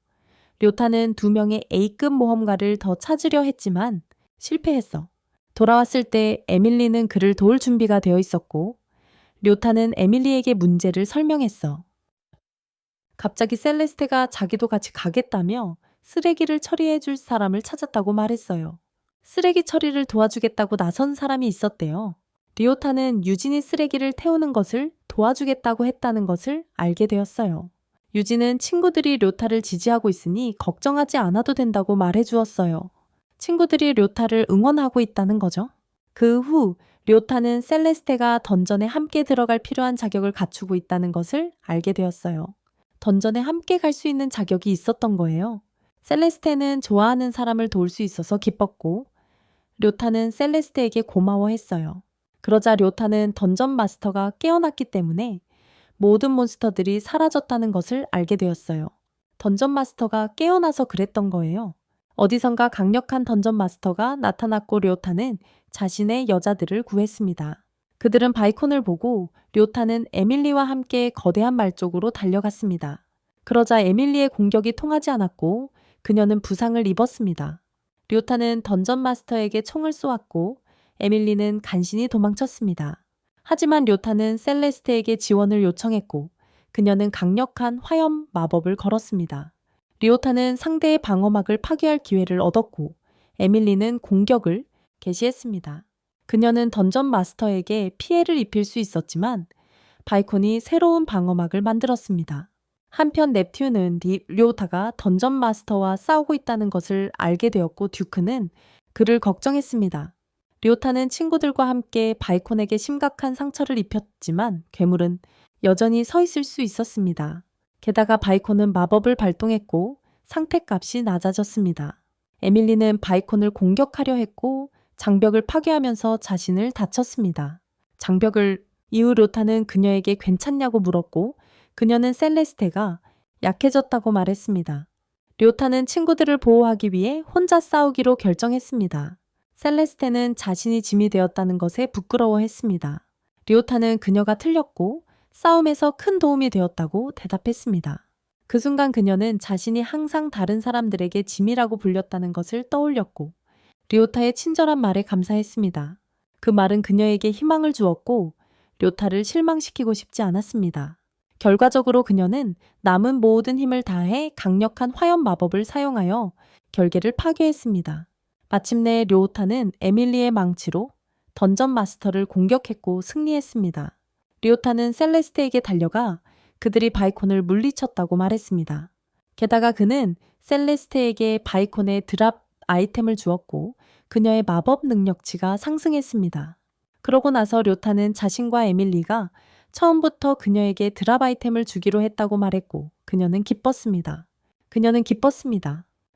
료타는 2명의 A급 모험가를 더 찾으려 했지만 실패했어. 돌아왔을 때 에밀리는 그를 도울 준비가 되어 있었고 료타는 에밀리에게 문제를 설명했어. 갑자기 셀레스테가 자기도 같이 가겠다며 쓰레기를 처리해 줄 사람을 찾았다고 말했어요. 쓰레기 처리를 도와주겠다고 나선 사람이 있었대요. 리오타는 유진이 쓰레기를 태우는 것을 도와주겠다고 했다는 것을 알게 되었어요. 유진은 친구들이 료타를 지지하고 있으니 걱정하지 않아도 된다고 말해 주었어요. 친구들이 료타를 응원하고 있다는 거죠. 그 후 료타는 셀레스테가 던전에 함께 들어갈 필요한 자격을 갖추고 있다는 것을 알게 되었어요. 던전에 함께 갈 수 있는 자격이 있었던 거예요. 셀레스테는 좋아하는 사람을 도울 수 있어서 기뻤고 료타는 셀레스테에게 고마워했어요. 그러자 료타는 던전 마스터가 깨어났기 때문에 모든 몬스터들이 사라졌다는 것을 알게 되었어요. 던전 마스터가 깨어나서 그랬던 거예요. 어디선가 강력한 던전 마스터가 나타났고 료타는 자신의 여자들을 구했습니다. 그들은 바이콘을 보고 료타는 에밀리와 함께 거대한 말 쪽으로 달려갔습니다. 그러자 에밀리의 공격이 통하지 않았고 그녀는 부상을 입었습니다. 료타는 던전 마스터에게 총을 쏘았고 에밀리는 간신히 도망쳤습니다. 하지만 료타는 셀레스테에게 지원을 요청했고 그녀는 강력한 화염 마법을 걸었습니다. 리오타는 상대의 방어막을 파괴할 기회를 얻었고 에밀리는 공격을 개시했습니다. 그녀는 던전 마스터에게 피해를 입힐 수 있었지만 바이콘이 새로운 방어막을 만들었습니다. 한편 넵튠은 리오타가 던전 마스터와 싸우고 있다는 것을 알게 되었고 듀크는 그를 걱정했습니다. 리오타는 친구들과 함께 바이콘에게 심각한 상처를 입혔지만 괴물은 여전히 서 있을 수 있었습니다. 게다가 바이콘은 마법을 발동했고 상태값이 낮아졌습니다. 에밀리는 바이콘을 공격하려 했고 장벽을 파괴하면서 자신을 다쳤습니다. 장벽을 이후 료타는 그녀에게 괜찮냐고 물었고 그녀는 셀레스테가 약해졌다고 말했습니다. 료타는 친구들을 보호하기 위해 혼자 싸우기로 결정했습니다. 셀레스테는 자신이 짐이 되었다는 것에 부끄러워했습니다. 리오타는 그녀가 틀렸고 싸움에서 큰 도움이 되었다고 대답했습니다. 그 순간 그녀는 자신이 항상 다른 사람들에게 짐이라고 불렸다는 것을 떠올렸고 리오타의 친절한 말에 감사했습니다. 그 말은 그녀에게 희망을 주었고 료타를 실망시키고 싶지 않았습니다. 결과적으로 그녀는 남은 모든 힘을 다해 강력한 화염 마법을 사용하여 결계를 파괴했습니다. 마침내 료타는 에밀리의 망치로 던전 마스터를 공격했고 승리했습니다. 리오타는 셀레스테에게 달려가 그들이 바이콘을 물리쳤다고 말했습니다. 게다가 그는 셀레스테에게 바이콘의 드랍 아이템을 주었고 그녀의 마법 능력치가 상승했습니다. 그러고 나서 료타는 자신과 에밀리가 처음부터 그녀에게 드랍 아이템을 주기로 했다고 말했고 그녀는 기뻤습니다.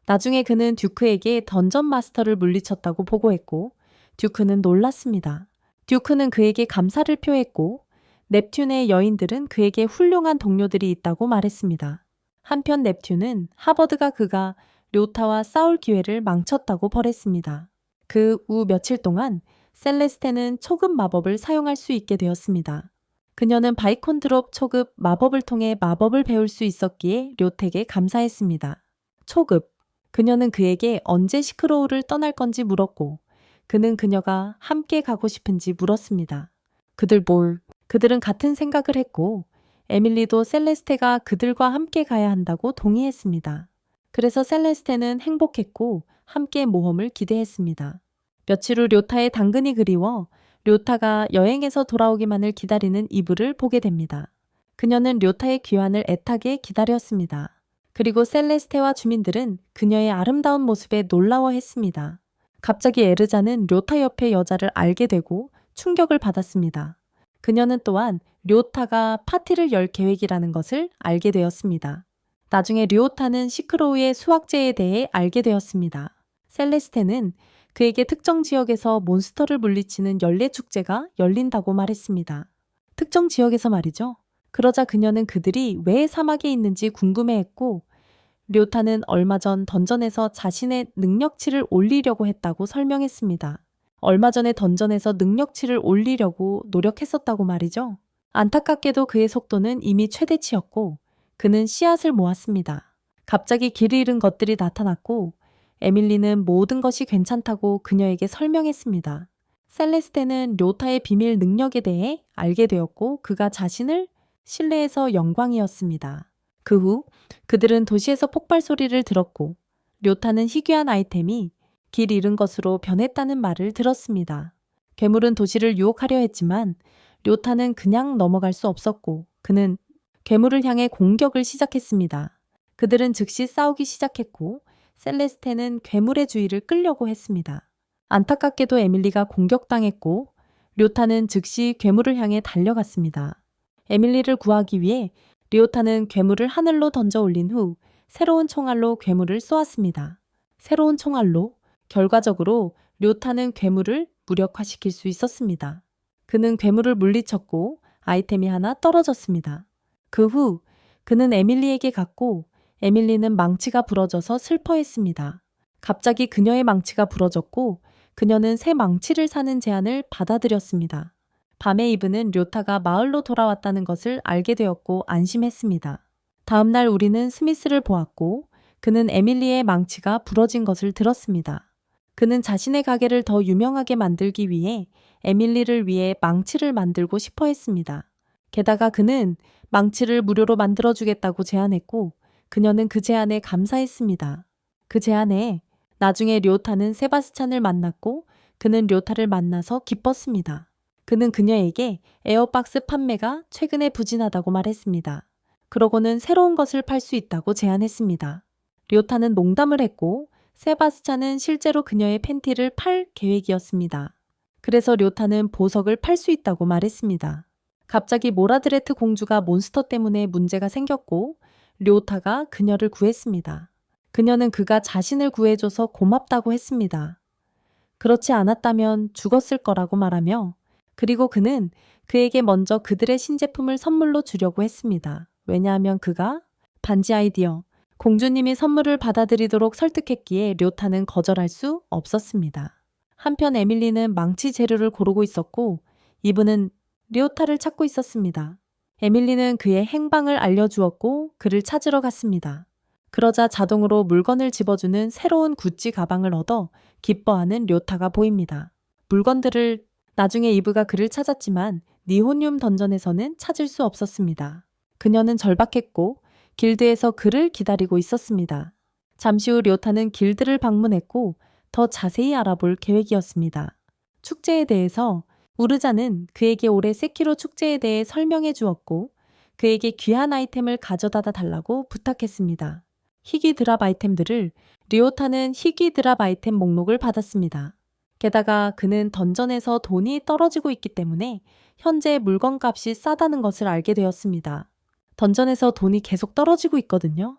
나중에 그는 듀크에게 던전 마스터를 물리쳤다고 보고했고 듀크는 놀랐습니다. 듀크는 그에게 감사를 표했고 넵튠의 여인들은 그에게 훌륭한 동료들이 있다고 말했습니다. 한편 넵튠은 하버드가 그가 료타와 싸울 기회를 망쳤다고 벌했습니다. 그 후 며칠 동안 셀레스테는 초급 마법을 사용할 수 있게 되었습니다. 그녀는 바이콘 드롭 초급 마법을 통해 마법을 배울 수 있었기에 료텍에 감사했습니다. 초급. 그녀는 그에게 언제 시크로우를 떠날 건지 물었고 그는 그녀가 함께 가고 싶은지 물었습니다. 그들은 같은 생각을 했고 에밀리도 셀레스테가 그들과 함께 가야 한다고 동의했습니다. 그래서 셀레스테는 행복했고 함께 모험을 기대했습니다. 며칠 후 료타의 당근이 그리워 료타가 여행에서 돌아오기만을 기다리는 이브를 보게 됩니다. 그녀는 료타의 귀환을 애타게 기다렸습니다. 그리고 셀레스테와 주민들은 그녀의 아름다운 모습에 놀라워했습니다. 갑자기 에르자는 료타 옆의 여자를 알게 되고 충격을 받았습니다. 그녀는 또한 료타가 파티를 열 계획이라는 것을 알게 되었습니다. 나중에 료타는 시크로우의 수학제에 대해 알게 되었습니다. 셀레스테는 그에게 특정 지역에서 몬스터를 물리치는 연례축제가 열린다고 말했습니다. 특정 지역에서 말이죠. 그러자 그녀는 그들이 왜 사막에 있는지 궁금해했고 료타는 얼마 전 던전에서 자신의 능력치를 올리려고 했다고 설명했습니다. 얼마 전에 던전에서 능력치를 올리려고 노력했었다고 말이죠. 안타깝게도 그의 속도는 이미 최대치였고 그는 씨앗을 모았습니다. 갑자기 길을 잃은 것들이 나타났고 에밀리는 모든 것이 괜찮다고 그녀에게 설명했습니다. 셀레스테는 료타의 비밀 능력에 대해 알게 되었고 그가 자신을 신뢰해서 영광이었습니다. 그 후 그들은 도시에서 폭발 소리를 들었고 료타는 희귀한 아이템이 길 잃은 것으로 변했다는 말을 들었습니다. 괴물은 도시를 유혹하려 했지만 료타는 그냥 넘어갈 수 없었고 그는 괴물을 향해 공격을 시작했습니다. 그들은 즉시 싸우기 시작했고 셀레스테는 괴물의 주의를 끌려고 했습니다. 안타깝게도 에밀리가 공격당했고 료타는 즉시 괴물을 향해 달려갔습니다. 에밀리를 구하기 위해 료타는 괴물을 하늘로 던져 올린 후 새로운 총알로 괴물을 쏘았습니다. 새로운 총알로 결과적으로 료타는 괴물을 무력화시킬 수 있었습니다. 그는 괴물을 물리쳤고 아이템이 하나 떨어졌습니다. 그 후 그는 에밀리에게 갔고 에밀리는 망치가 부러져서 슬퍼했습니다. 갑자기 그녀의 망치가 부러졌고 그녀는 새 망치를 사는 제안을 받아들였습니다. 밤에 이브는 료타가 마을로 돌아왔다는 것을 알게 되었고 안심했습니다. 다음 날 우리는 스미스를 보았고 그는 에밀리의 망치가 부러진 것을 들었습니다. 그는 자신의 가게를 더 유명하게 만들기 위해 에밀리를 위해 망치를 만들고 싶어 했습니다. 게다가 그는 망치를 무료로 만들어주겠다고 제안했고 그녀는 그 제안에 감사했습니다. 그 제안에 나중에 료타는 세바스찬을 만났고 그는 료타를 만나서 기뻤습니다. 그는 그녀에게 에어박스 판매가 최근에 부진하다고 말했습니다. 그러고는 새로운 것을 팔 수 있다고 제안했습니다. 료타는 농담을 했고 세바스찬은 실제로 그녀의 팬티를 팔 계획이었습니다. 그래서 료타는 보석을 팔 수 있다고 말했습니다. 갑자기 모라드레트 공주가 몬스터 때문에 문제가 생겼고 료타가 그녀를 구했습니다. 그녀는 그가 자신을 구해줘서 고맙다고 했습니다. 그렇지 않았다면 죽었을 거라고 말하며 그리고 그는 그에게 먼저 그들의 신제품을 선물로 주려고 했습니다. 왜냐하면 그가 반지 아이디어, 공주님이 선물을 받아들이도록 설득했기에 료타는 거절할 수 없었습니다. 한편 에밀리는 망치 재료를 고르고 있었고 이브는 료타를 찾고 있었습니다. 에밀리는 그의 행방을 알려주었고 그를 찾으러 갔습니다. 그러자 자동으로 물건을 집어주는 새로운 구찌 가방을 얻어 기뻐하는 료타가 보입니다. 물건들을 나중에 이브가 그를 찾았지만 니호늄 던전에서는 찾을 수 없었습니다. 그녀는 절박했고 길드에서 그를 기다리고 있었습니다. 잠시 후 료타는 길드를 방문했고 더 자세히 알아볼 계획이었습니다. 축제에 대해서 우르자는 그에게 올해 세키로 축제에 대해 설명해 주었고 그에게 귀한 아이템을 가져다 달라고 부탁했습니다. 희귀 드랍 아이템들을 료타는 희귀 드랍 아이템 목록을 받았습니다. 게다가 그는 던전에서 돈이 떨어지고 있기 때문에 현재 물건값이 싸다는 것을 알게 되었습니다. 던전에서 돈이 계속 떨어지고 있거든요.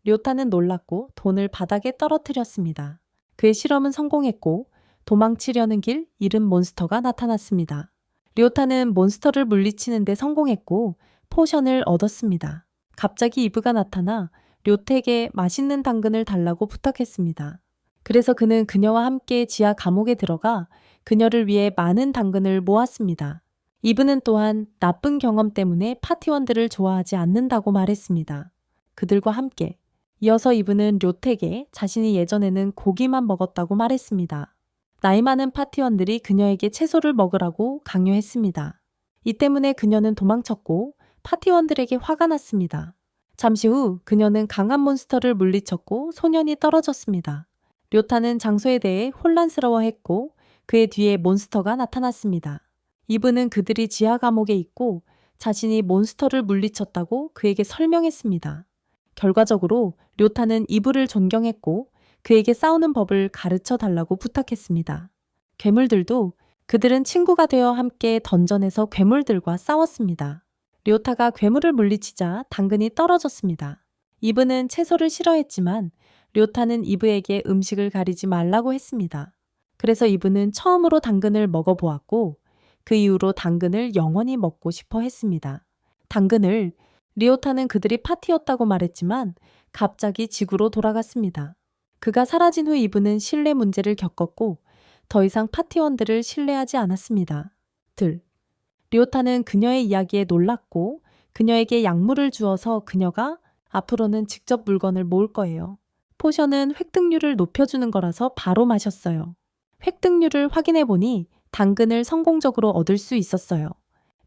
료타는 놀랐고 돈을 바닥에 떨어뜨렸습니다. 그의 실험은 성공했고 도망치려는 길 잃은 몬스터가 나타났습니다. 료타는 몬스터를 물리치는 데 성공했고 포션을 얻었습니다. 갑자기 이브가 나타나 료택에게 맛있는 당근을 달라고 부탁했습니다. 그래서 그는 그녀와 함께 지하 감옥에 들어가 그녀를 위해 많은 당근을 모았습니다. 이브는 또한 나쁜 경험 때문에 파티원들을 좋아하지 않는다고 말했습니다. 그들과 함께 이어서 이브는 료택에 자신이 예전에는 고기만 먹었다고 말했습니다. 나이 많은 파티원들이 그녀에게 채소를 먹으라고 강요했습니다. 이 때문에 그녀는 도망쳤고 파티원들에게 화가 났습니다. 잠시 후 그녀는 강한 몬스터를 물리쳤고 소년이 떨어졌습니다. 료타는 장소에 대해 혼란스러워했고 그의 뒤에 몬스터가 나타났습니다. 이브는 그들이 지하 감옥에 있고 자신이 몬스터를 물리쳤다고 그에게 설명했습니다. 결과적으로 료타는 이브를 존경했고 그에게 싸우는 법을 가르쳐 달라고 부탁했습니다. 괴물들도 그들은 친구가 되어 함께 던전에서 괴물들과 싸웠습니다. 료타가 괴물을 물리치자 당근이 떨어졌습니다. 이브는 채소를 싫어했지만 료타는 이브에게 음식을 가리지 말라고 했습니다. 그래서 이브는 처음으로 당근을 먹어보았고 그 이후로 당근을 영원히 먹고 싶어 했습니다. 당근을 료타는 그들이 파티였다고 말했지만 갑자기 지구로 돌아갔습니다. 그가 사라진 후 이브는 신뢰 문제를 겪었고 더 이상 파티원들을 신뢰하지 않았습니다. 료타는 그녀의 이야기에 놀랐고 그녀에게 약물을 주어서 그녀가 앞으로는 직접 물건을 모을 거예요. 포션은 획득률을 높여주는 거라서 바로 마셨어요. 획득률을 확인해 보니 당근을 성공적으로 얻을 수 있었어요.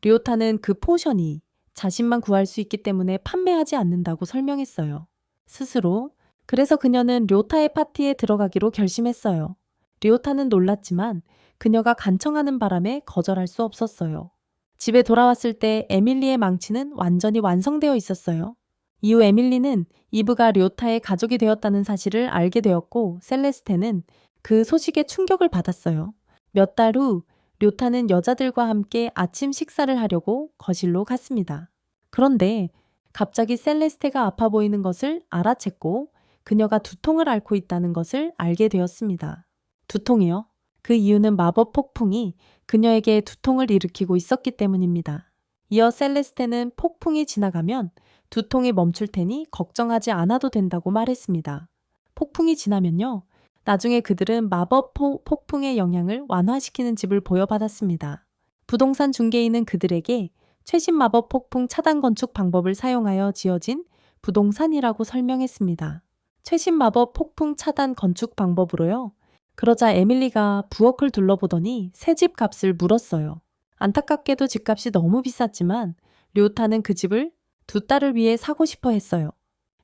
료타는 그 포션이 자신만 구할 수 있기 때문에 판매하지 않는다고 설명했어요. 스스로. 그래서 그녀는 료타의 파티에 들어가기로 결심했어요. 료타는 놀랐지만 그녀가 간청하는 바람에 거절할 수 없었어요. 집에 돌아왔을 때 에밀리의 망치는 완전히 완성되어 있었어요. 이후 에밀리는 이브가 료타의 가족이 되었다는 사실을 알게 되었고 셀레스테는 그 소식에 충격을 받았어요. 몇 달 후 료타는 여자들과 함께 아침 식사를 하려고 거실로 갔습니다. 그런데 갑자기 셀레스테가 아파 보이는 것을 알아챘고 그녀가 두통을 앓고 있다는 것을 알게 되었습니다. 두통이요? 그 이유는 마법 폭풍이 그녀에게 두통을 일으키고 있었기 때문입니다. 이어 셀레스테는 폭풍이 지나가면 두통이 멈출 테니 걱정하지 않아도 된다고 말했습니다. 폭풍이 지나면요. 나중에 그들은 마법 폭풍의 영향을 완화시키는 집을 보여받았습니다. 부동산 중개인은 그들에게 최신 마법 폭풍 차단 건축 방법을 사용하여 지어진 부동산이라고 설명했습니다. 최신 마법 폭풍 차단 건축 방법으로요. 그러자 에밀리가 부엌을 둘러보더니 새 집 값을 물었어요. 안타깝게도 집값이 너무 비쌌지만 료타는 그 집을 두 딸을 위해 사고 싶어 했어요.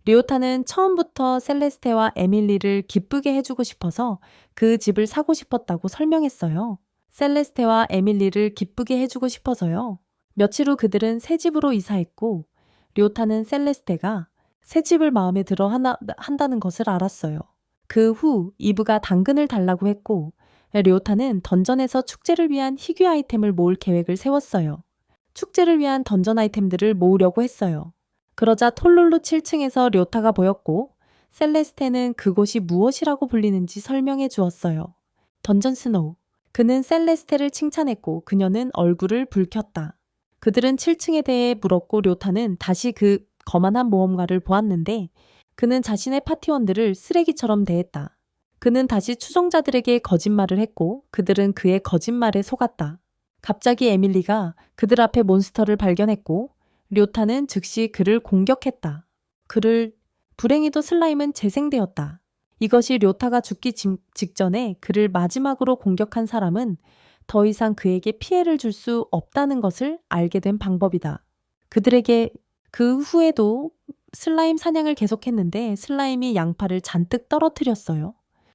료타는 처음부터 셀레스테와 에밀리를 기쁘게 해주고 싶어서 그 집을 사고 싶었다고 설명했어요. 셀레스테와 에밀리를 기쁘게 해주고 싶어서요. 며칠 후 그들은 새 집으로 이사했고 료타는 셀레스테가 새 집을 마음에 들어 한다는 것을 알았어요. 그 후 이브가 당근을 달라고 했고 료타는 던전에서 축제를 위한 희귀 아이템을 모을 계획을 세웠어요. 축제를 위한 던전 아이템들을 모으려고 했어요. 그러자 톨룰루 7층에서 료타가 보였고 셀레스테는 그곳이 무엇이라고 불리는지 설명해 주었어요. 던전 스노우. 그는 셀레스테를 칭찬했고 그녀는 얼굴을 붉혔다. 그들은 7층에 대해 물었고 료타는 다시 그 거만한 모험가를 보았는데 그는 자신의 파티원들을 쓰레기처럼 대했다. 그는 다시 추종자들에게 거짓말을 했고 그들은 그의 거짓말에 속았다. 갑자기 에밀리가 그들 앞에 몬스터를 발견했고 료타는 즉시 그를 공격했다. 불행히도 슬라임은 재생되었다. 이것이 료타가 죽기 직전에 그를 마지막으로 공격한 사람은 더 이상 그에게 피해를 줄 수 없다는 것을 알게 된 방법이다. 그들에게 그 후에도 슬라임 사냥을 계속했는데 슬라임이 양파를 잔뜩 떨어뜨렸어요.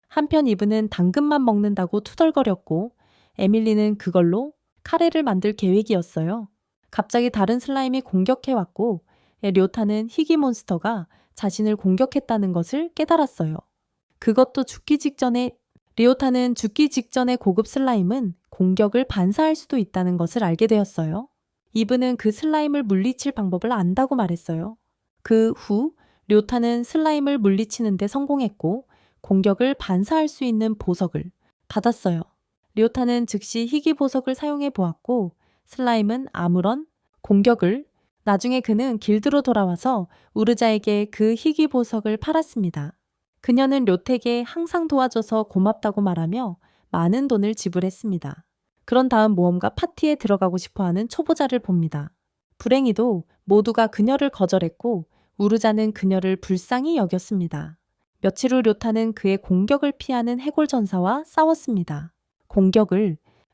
한편 이브는 당근만 먹는다고 투덜거렸고 에밀리는 그걸로 카레를 만들 계획이었어요. 갑자기 다른 슬라임이 공격해왔고 료타는 희귀 몬스터가 자신을 공격했다는 것을 깨달았어요. 그것도 죽기 직전에 료타는 죽기 직전에 고급 슬라임은 공격을 반사할 수도 있다는 것을 알게 되었어요. 이브는 그 슬라임을 물리칠 방법을 안다고 말했어요. 그 후 료타는 슬라임을 물리치는 데 성공했고 공격을 반사할 수 있는 보석을 받았어요. 료타는 즉시 희귀 보석을 사용해 보았고 슬라임은 아무런 공격을 나중에 그는 길드로 돌아와서 우르자에게 그 희귀 보석을 팔았습니다. 그녀는 료텍에 항상 도와줘서 고맙다고 말하며 많은 돈을 지불했습니다. 그런 다음 모험가 파티에 들어가고 싶어하는 초보자를 봅니다. 불행히도 모두가 그녀를 거절했고 우르자는 그녀를 불쌍히 여겼습니다. 며칠 후 료타는 그의 공격을 피하는 해골 전사와 싸웠습니다.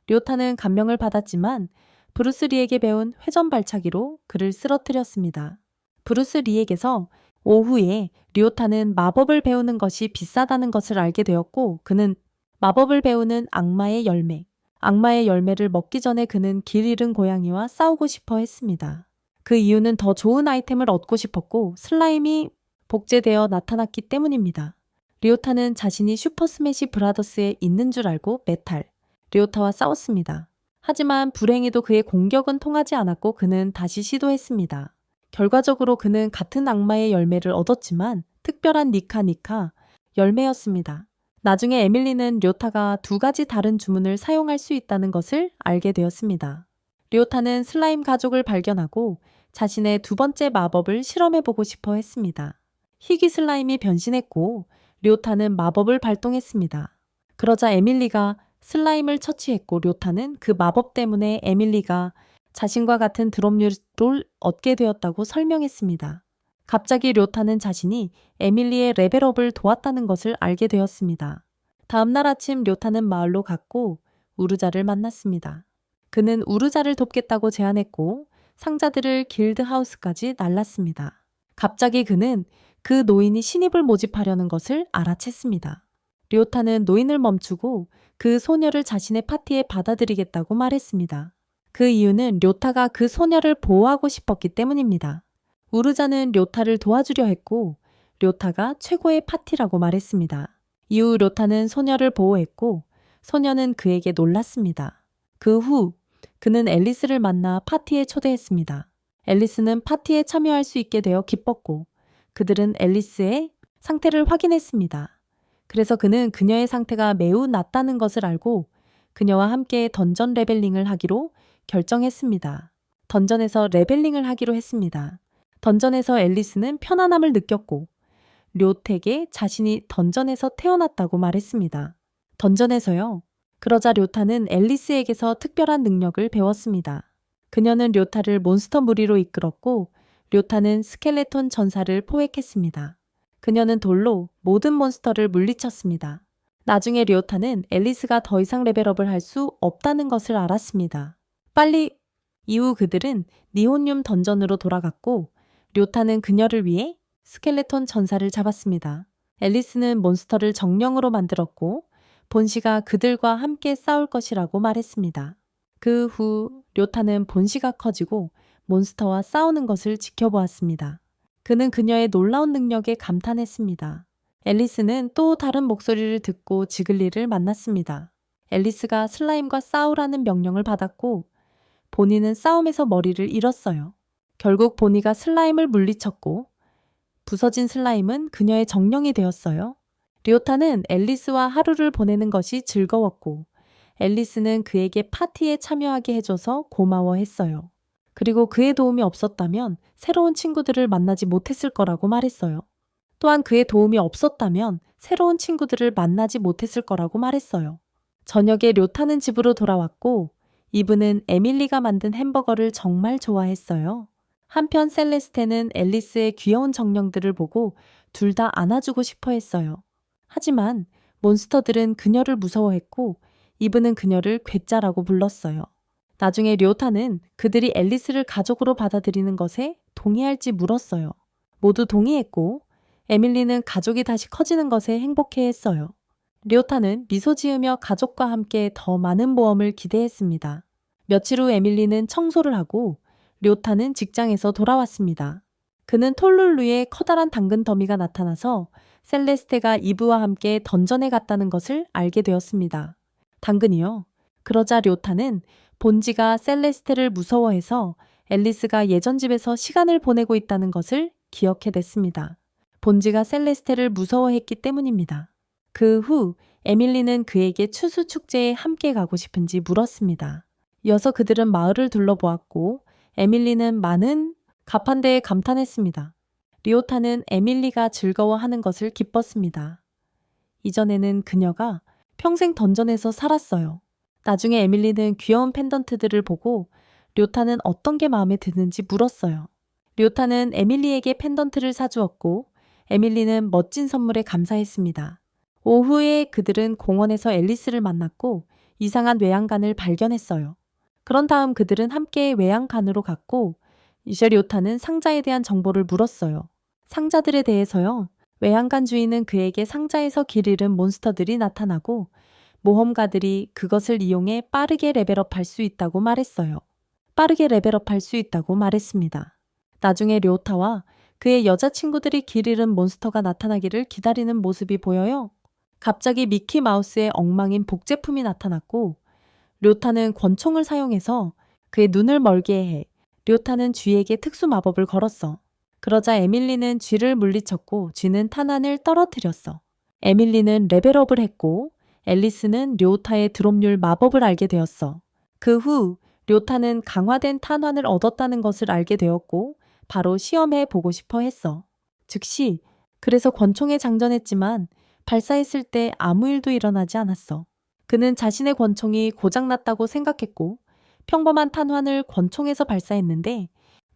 료타는 감명을 받았지만 브루스 리에게 배운 회전 발차기로 그를 쓰러뜨렸습니다. 브루스 리에게서 오후에 료타는 마법을 배우는 것이 비싸다는 것을 알게 되었고 그는 마법을 배우는 악마의 열매를 먹기 전에 그는 길 잃은 고양이와 싸우고 싶어 했습니다. 그 이유는 더 좋은 아이템을 얻고 싶었고 슬라임이 복제되어 나타났기 때문입니다. 료타는 자신이 슈퍼 스매시 브라더스에 있는 줄 알고 료타와 싸웠습니다. 하지만 불행히도 그의 공격은 통하지 않았고 그는 다시 시도했습니다. 결과적으로 그는 같은 악마의 열매를 얻었지만 특별한 니카 열매였습니다. 나중에 에밀리는 료타가 두 가지 다른 주문을 사용할 수 있다는 것을 알게 되었습니다. 료타는 슬라임 가족을 발견하고 자신의 두 번째 마법을 실험해보고 싶어 했습니다. 희귀 슬라임이 변신했고 료타는 마법을 발동했습니다. 그러자 에밀리가 슬라임을 처치했고 료타는 그 마법 때문에 에밀리가 자신과 같은 드롭률을 얻게 되었다고 설명했습니다. 갑자기 료타는 자신이 에밀리의 레벨업을 도왔다는 것을 알게 되었습니다. 다음날 아침 료타는 마을로 갔고 우르자를 만났습니다. 그는 우르자를 돕겠다고 제안했고 상자들을 길드하우스까지 날랐습니다. 갑자기 그는 그 노인이 신입을 모집하려는 것을 알아챘습니다. 료타는 노인을 멈추고 그 소녀를 자신의 파티에 받아들이겠다고 말했습니다. 그 이유는 료타가 그 소녀를 보호하고 싶었기 때문입니다. 우르자는 료타를 도와주려 했고 료타가 최고의 파티라고 말했습니다. 이후 료타는 소녀를 보호했고 소녀는 그에게 놀랐습니다. 그 후 그는 앨리스를 만나 파티에 초대했습니다. 앨리스는 파티에 참여할 수 있게 되어 기뻤고 그들은 앨리스의 상태를 확인했습니다. 그래서 그는 그녀의 상태가 매우 낮다는 것을 알고 그녀와 함께 던전 레벨링을 하기로 결정했습니다. 던전에서 레벨링을 하기로 했습니다. 던전에서 앨리스는 편안함을 느꼈고 료택에 자신이 던전에서 태어났다고 말했습니다. 던전에서요. 그러자 료타는 앨리스에게서 특별한 능력을 배웠습니다. 그녀는 료타를 몬스터 무리로 이끌었고 료타는 스켈레톤 전사를 포획했습니다. 그녀는 돌로 모든 몬스터를 물리쳤습니다. 나중에 료타는 앨리스가 더 이상 레벨업을 할 수 없다는 것을 알았습니다. 빨리! 이후 그들은 니혼륨 던전으로 돌아갔고 료타는 그녀를 위해 스켈레톤 전사를 잡았습니다. 앨리스는 몬스터를 정령으로 만들었고 본시가 그들과 함께 싸울 것이라고 말했습니다. 그 후 료타는 본시가 커지고 몬스터와 싸우는 것을 지켜보았습니다. 그는 그녀의 놀라운 능력에 감탄했습니다. 앨리스는 또 다른 목소리를 듣고 지글리를 만났습니다. 앨리스가 슬라임과 싸우라는 명령을 받았고 보니는 싸움에서 머리를 잃었어요. 결국 보니가 슬라임을 물리쳤고 부서진 슬라임은 그녀의 정령이 되었어요. 료타는 앨리스와 하루를 보내는 것이 즐거웠고 앨리스는 그에게 파티에 참여하게 해줘서 고마워했어요. 그리고 그의 도움이 없었다면 새로운 친구들을 만나지 못했을 거라고 말했어요. 또한 그의 도움이 없었다면 새로운 친구들을 만나지 못했을 거라고 말했어요. 저녁에 료타는 집으로 돌아왔고 이브는 에밀리가 만든 햄버거를 정말 좋아했어요. 한편 셀레스테는 앨리스의 귀여운 정령들을 보고 둘 다 안아주고 싶어 했어요. 하지만 몬스터들은 그녀를 무서워했고 이브는 그녀를 괴짜라고 불렀어요. 나중에 료타는 그들이 앨리스를 가족으로 받아들이는 것에 동의할지 물었어요. 모두 동의했고 에밀리는 가족이 다시 커지는 것에 행복해했어요. 료타는 미소 지으며 가족과 함께 더 많은 모험을 기대했습니다. 며칠 후 에밀리는 청소를 하고 료타는 직장에서 돌아왔습니다. 그는 톨룰루에 커다란 당근 더미가 나타나서 셀레스테가 이브와 함께 던전에 갔다는 것을 알게 되었습니다. 당근이요. 그러자 료타는 본지가 셀레스테를 무서워해서 앨리스가 예전 집에서 시간을 보내고 있다는 것을 기억해냈습니다. 본지가 셀레스테를 무서워했기 때문입니다. 그 후 에밀리는 그에게 추수 축제에 함께 가고 싶은지 물었습니다. 이어서 그들은 마을을 둘러보았고 에밀리는 많은 가판대에 감탄했습니다. 리오타는 에밀리가 즐거워하는 것을 기뻤습니다. 이전에는 그녀가 평생 던전에서 살았어요. 나중에 에밀리는 귀여운 펜던트들을 보고 료타는 어떤 게 마음에 드는지 물었어요. 료타는 에밀리에게 펜던트를 사주었고 에밀리는 멋진 선물에 감사했습니다. 오후에 그들은 공원에서 앨리스를 만났고 이상한 외양간을 발견했어요. 그런 다음 그들은 함께 외양간으로 갔고 이제 료타는 상자에 대한 정보를 물었어요. 상자들에 대해서요. 외양간 주인은 그에게 상자에서 길 잃은 몬스터들이 나타나고 모험가들이 그것을 이용해 빠르게 레벨업할 수 있다고 말했어요. 빠르게 레벨업할 수 있다고 말했습니다. 나중에 료타와 그의 여자친구들이 길 잃은 몬스터가 나타나기를 기다리는 모습이 보여요. 갑자기 미키 마우스의 엉망인 복제품이 나타났고 료타는 권총을 사용해서 그의 눈을 멀게 해 료타는 쥐에게 특수 마법을 걸었어. 그러자 에밀리는 쥐를 물리쳤고 쥐는 탄환을 떨어뜨렸어. 에밀리는 레벨업을 했고 앨리스는 료타의 드롭률 마법을 알게 되었어. 그 후 료타는 강화된 탄환을 얻었다는 것을 알게 되었고 바로 시험해 보고 싶어 했어. 즉시 그래서 권총에 장전했지만 발사했을 때 아무 일도 일어나지 않았어. 그는 자신의 권총이 고장났다고 생각했고 평범한 탄환을 권총에서 발사했는데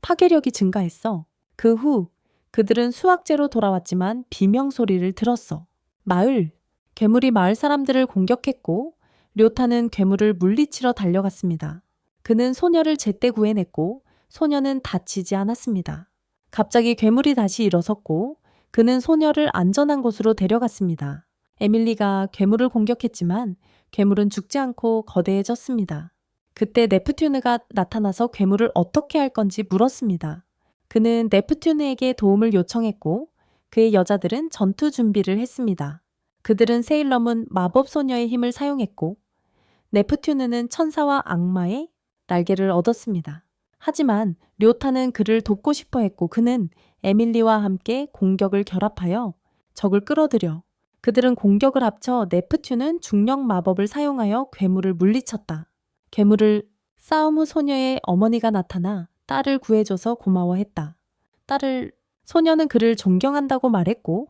파괴력이 증가했어. 그 후 그들은 수학제로 돌아왔지만 비명 소리를 들었어. 마을. 괴물이 마을 사람들을 공격했고 료타는 괴물을 물리치러 달려갔습니다. 그는 소녀를 제때 구해냈고 소녀는 다치지 않았습니다. 갑자기 괴물이 다시 일어섰고 그는 소녀를 안전한 곳으로 데려갔습니다. 에밀리가 괴물을 공격했지만 괴물은 죽지 않고 거대해졌습니다. 그때 네프튜느가 나타나서 괴물을 어떻게 할 건지 물었습니다. 그는 네프튜느에게 도움을 요청했고 그의 여자들은 전투 준비를 했습니다. 그들은 세일러문 마법 소녀의 힘을 사용했고 네프튜느는 천사와 악마의 날개를 얻었습니다. 하지만 료타는 그를 돕고 싶어 했고 그는 에밀리와 함께 공격을 결합하여 적을 끌어들여 그들은 공격을 합쳐 네프튜는 중력 마법을 사용하여 괴물을 물리쳤다. 괴물을 싸움 후 소녀의 어머니가 나타나 딸을 구해줘서 고마워했다. 소녀는 그를 존경한다고 말했고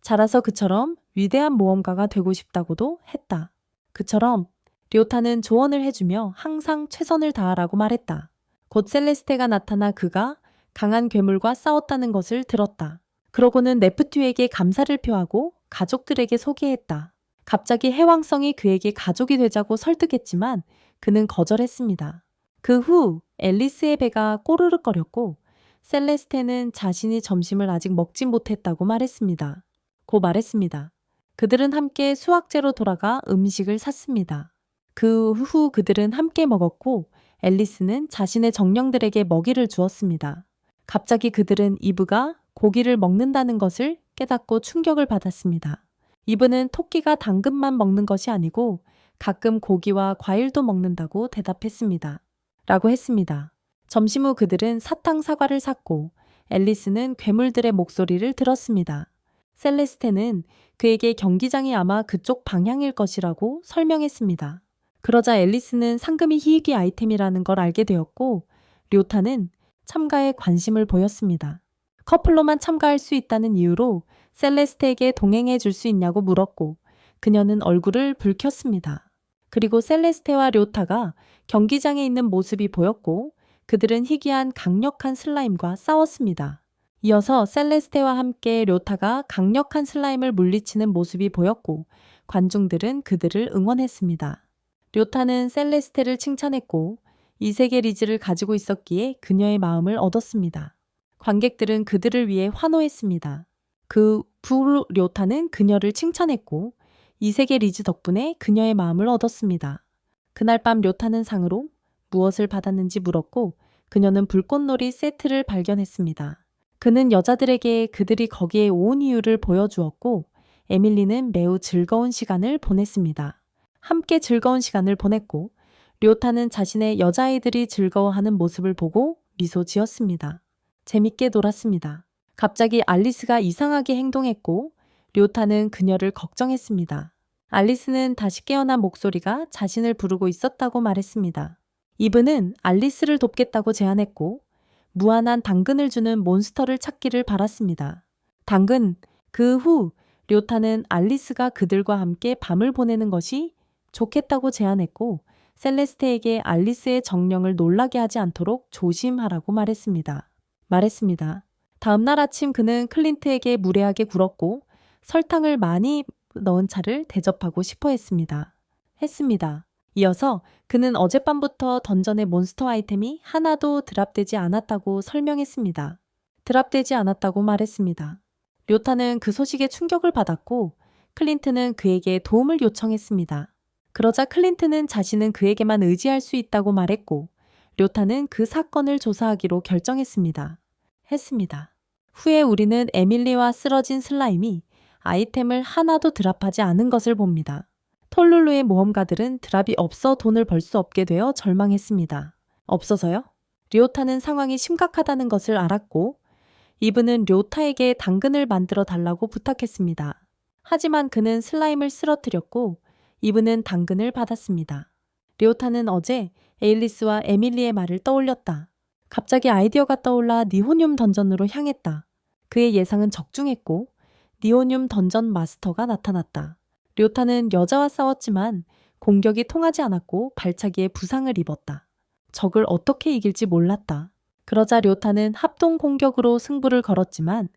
자라서 그처럼 위대한 모험가가 되고 싶다고도 했다. 그처럼 료타는 조언을 해주며 항상 최선을 다하라고 말했다. 곧 셀레스테가 나타나 그가 강한 괴물과 싸웠다는 것을 들었다. 그러고는 네프튜에게 감사를 표하고 가족들에게 소개했다. 갑자기 해왕성이 그에게 가족이 되자고 설득했지만 그는 거절했습니다. 그 후 앨리스의 배가 꼬르륵거렸고 셀레스테는 자신이 점심을 아직 먹지 못했다고 말했습니다. 그들은 함께 수학제로 돌아가 음식을 샀습니다. 그 후 그들은 함께 먹었고 앨리스는 자신의 정령들에게 먹이를 주었습니다. 갑자기 그들은 이브가 고기를 먹는다는 것을 깨닫고 충격을 받았습니다. 이브는 토끼가 당근만 먹는 것이 아니고 가끔 고기와 과일도 먹는다고 대답했습니다. 라고 했습니다. 점심 후 그들은 사탕 사과를 샀고 앨리스는 괴물들의 목소리를 들었습니다. 셀레스테는 그에게 경기장이 아마 그쪽 방향일 것이라고 설명했습니다. 그러자 앨리스는 상금이 희귀 아이템이라는 걸 알게 되었고 료타는 참가에 관심을 보였습니다. 커플로만 참가할 수 있다는 이유로 셀레스테에게 동행해 줄 수 있냐고 물었고 그녀는 얼굴을 붉혔습니다. 그리고 셀레스테와 료타가 경기장에 있는 모습이 보였고 그들은 희귀한 강력한 슬라임과 싸웠습니다. 이어서 셀레스테와 함께 료타가 강력한 슬라임을 물리치는 모습이 보였고 관중들은 그들을 응원했습니다. 료타는 셀레스테를 칭찬했고 이세계 리즈를 가지고 있었기에 그녀의 마음을 얻었습니다. 관객들은 그들을 위해 환호했습니다. 그 후 료타는 그녀를 칭찬했고 이세계 리즈 덕분에 그녀의 마음을 얻었습니다. 그날 밤 료타는 상으로 무엇을 받았는지 물었고 그녀는 불꽃놀이 세트를 발견했습니다. 그는 여자들에게 그들이 거기에 온 이유를 보여주었고 에밀리는 매우 즐거운 시간을 보냈습니다. 함께 즐거운 시간을 보냈고 료타는 자신의 여자아이들이 즐거워하는 모습을 보고 미소 지었습니다. 재밌게 놀았습니다. 갑자기 알리스가 이상하게 행동했고 료타는 그녀를 걱정했습니다. 알리스는 다시 깨어난 목소리가 자신을 부르고 있었다고 말했습니다. 이브는 알리스를 돕겠다고 제안했고 무한한 당근을 주는 몬스터를 찾기를 바랐습니다. 당근. 그 후 료타는 알리스가 그들과 함께 밤을 보내는 것이 좋겠다고 제안했고 셀레스테에게 알리스의 정령을 놀라게 하지 않도록 조심하라고 말했습니다. 다음 날 아침 그는 클린트에게 무례하게 굴었고 설탕을 많이 넣은 차를 대접하고 싶어 했습니다. 이어서 그는 어젯밤부터 던전의 몬스터 아이템이 하나도 드랍되지 않았다고 설명했습니다. 드랍되지 않았다고 말했습니다. 료타는 그 소식에 충격을 받았고 클린트는 그에게 도움을 요청했습니다. 그러자 클린트는 자신은 그에게만 의지할 수 있다고 말했고 료타는 그 사건을 조사하기로 결정했습니다. 후에 우리는 에밀리와 쓰러진 슬라임이 아이템을 하나도 드랍하지 않은 것을 봅니다. 톨룰루의 모험가들은 드랍이 없어 돈을 벌 수 없게 되어 절망했습니다. 없어서요? 료타는 상황이 심각하다는 것을 알았고 이브는 료타에게 당근을 만들어 달라고 부탁했습니다. 하지만 그는 슬라임을 쓰러뜨렸고 이브는 당근을 받았습니다. 료타는 어제 에일리스와 에밀리의 말을 떠올렸다. 갑자기 아이디어가 떠올라 니호늄 던전으로 향했다. 그의 예상은 적중했고 니호늄 던전 마스터가 나타났다. 료타는 여자와 싸웠지만 공격이 통하지 않았고 발차기에 부상을 입었다. 적을 어떻게 이길지 몰랐다. 그러자 료타는 합동 공격으로 승부를 걸었지만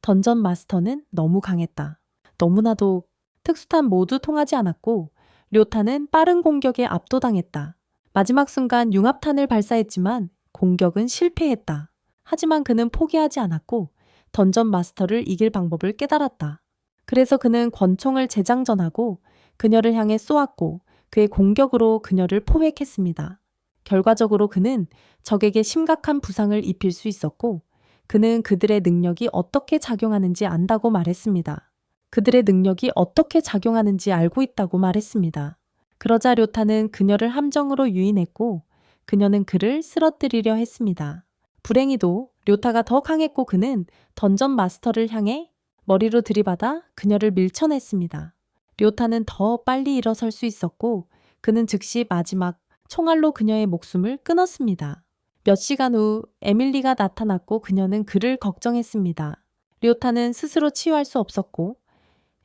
던전 마스터는 너무 강했다. 너무나도 특수탄 모두 통하지 않았고 료타는 빠른 공격에 압도당했다. 마지막 순간 융합탄을 발사했지만 공격은 실패했다. 하지만 그는 포기하지 않았고 던전 마스터를 이길 방법을 깨달았다. 그래서 그는 권총을 재장전하고 그녀를 향해 쏘았고 그의 공격으로 그녀를 포획했습니다. 결과적으로 그는 적에게 심각한 부상을 입힐 수 있었고 그는 그들의 능력이 어떻게 작용하는지 안다고 말했습니다. 그들의 능력이 어떻게 작용하는지 알고 있다고 말했습니다. 그러자 료타는 그녀를 함정으로 유인했고 그녀는 그를 쓰러뜨리려 했습니다. 불행히도 료타가 더 강했고 그는 던전 마스터를 향해 머리로 들이받아 그녀를 밀쳐냈습니다. 료타는 더 빨리 일어설 수 있었고 그는 즉시 마지막 총알로 그녀의 목숨을 끊었습니다. 몇 시간 후 에밀리가 나타났고 그녀는 그를 걱정했습니다. 료타는 스스로 치유할 수 없었고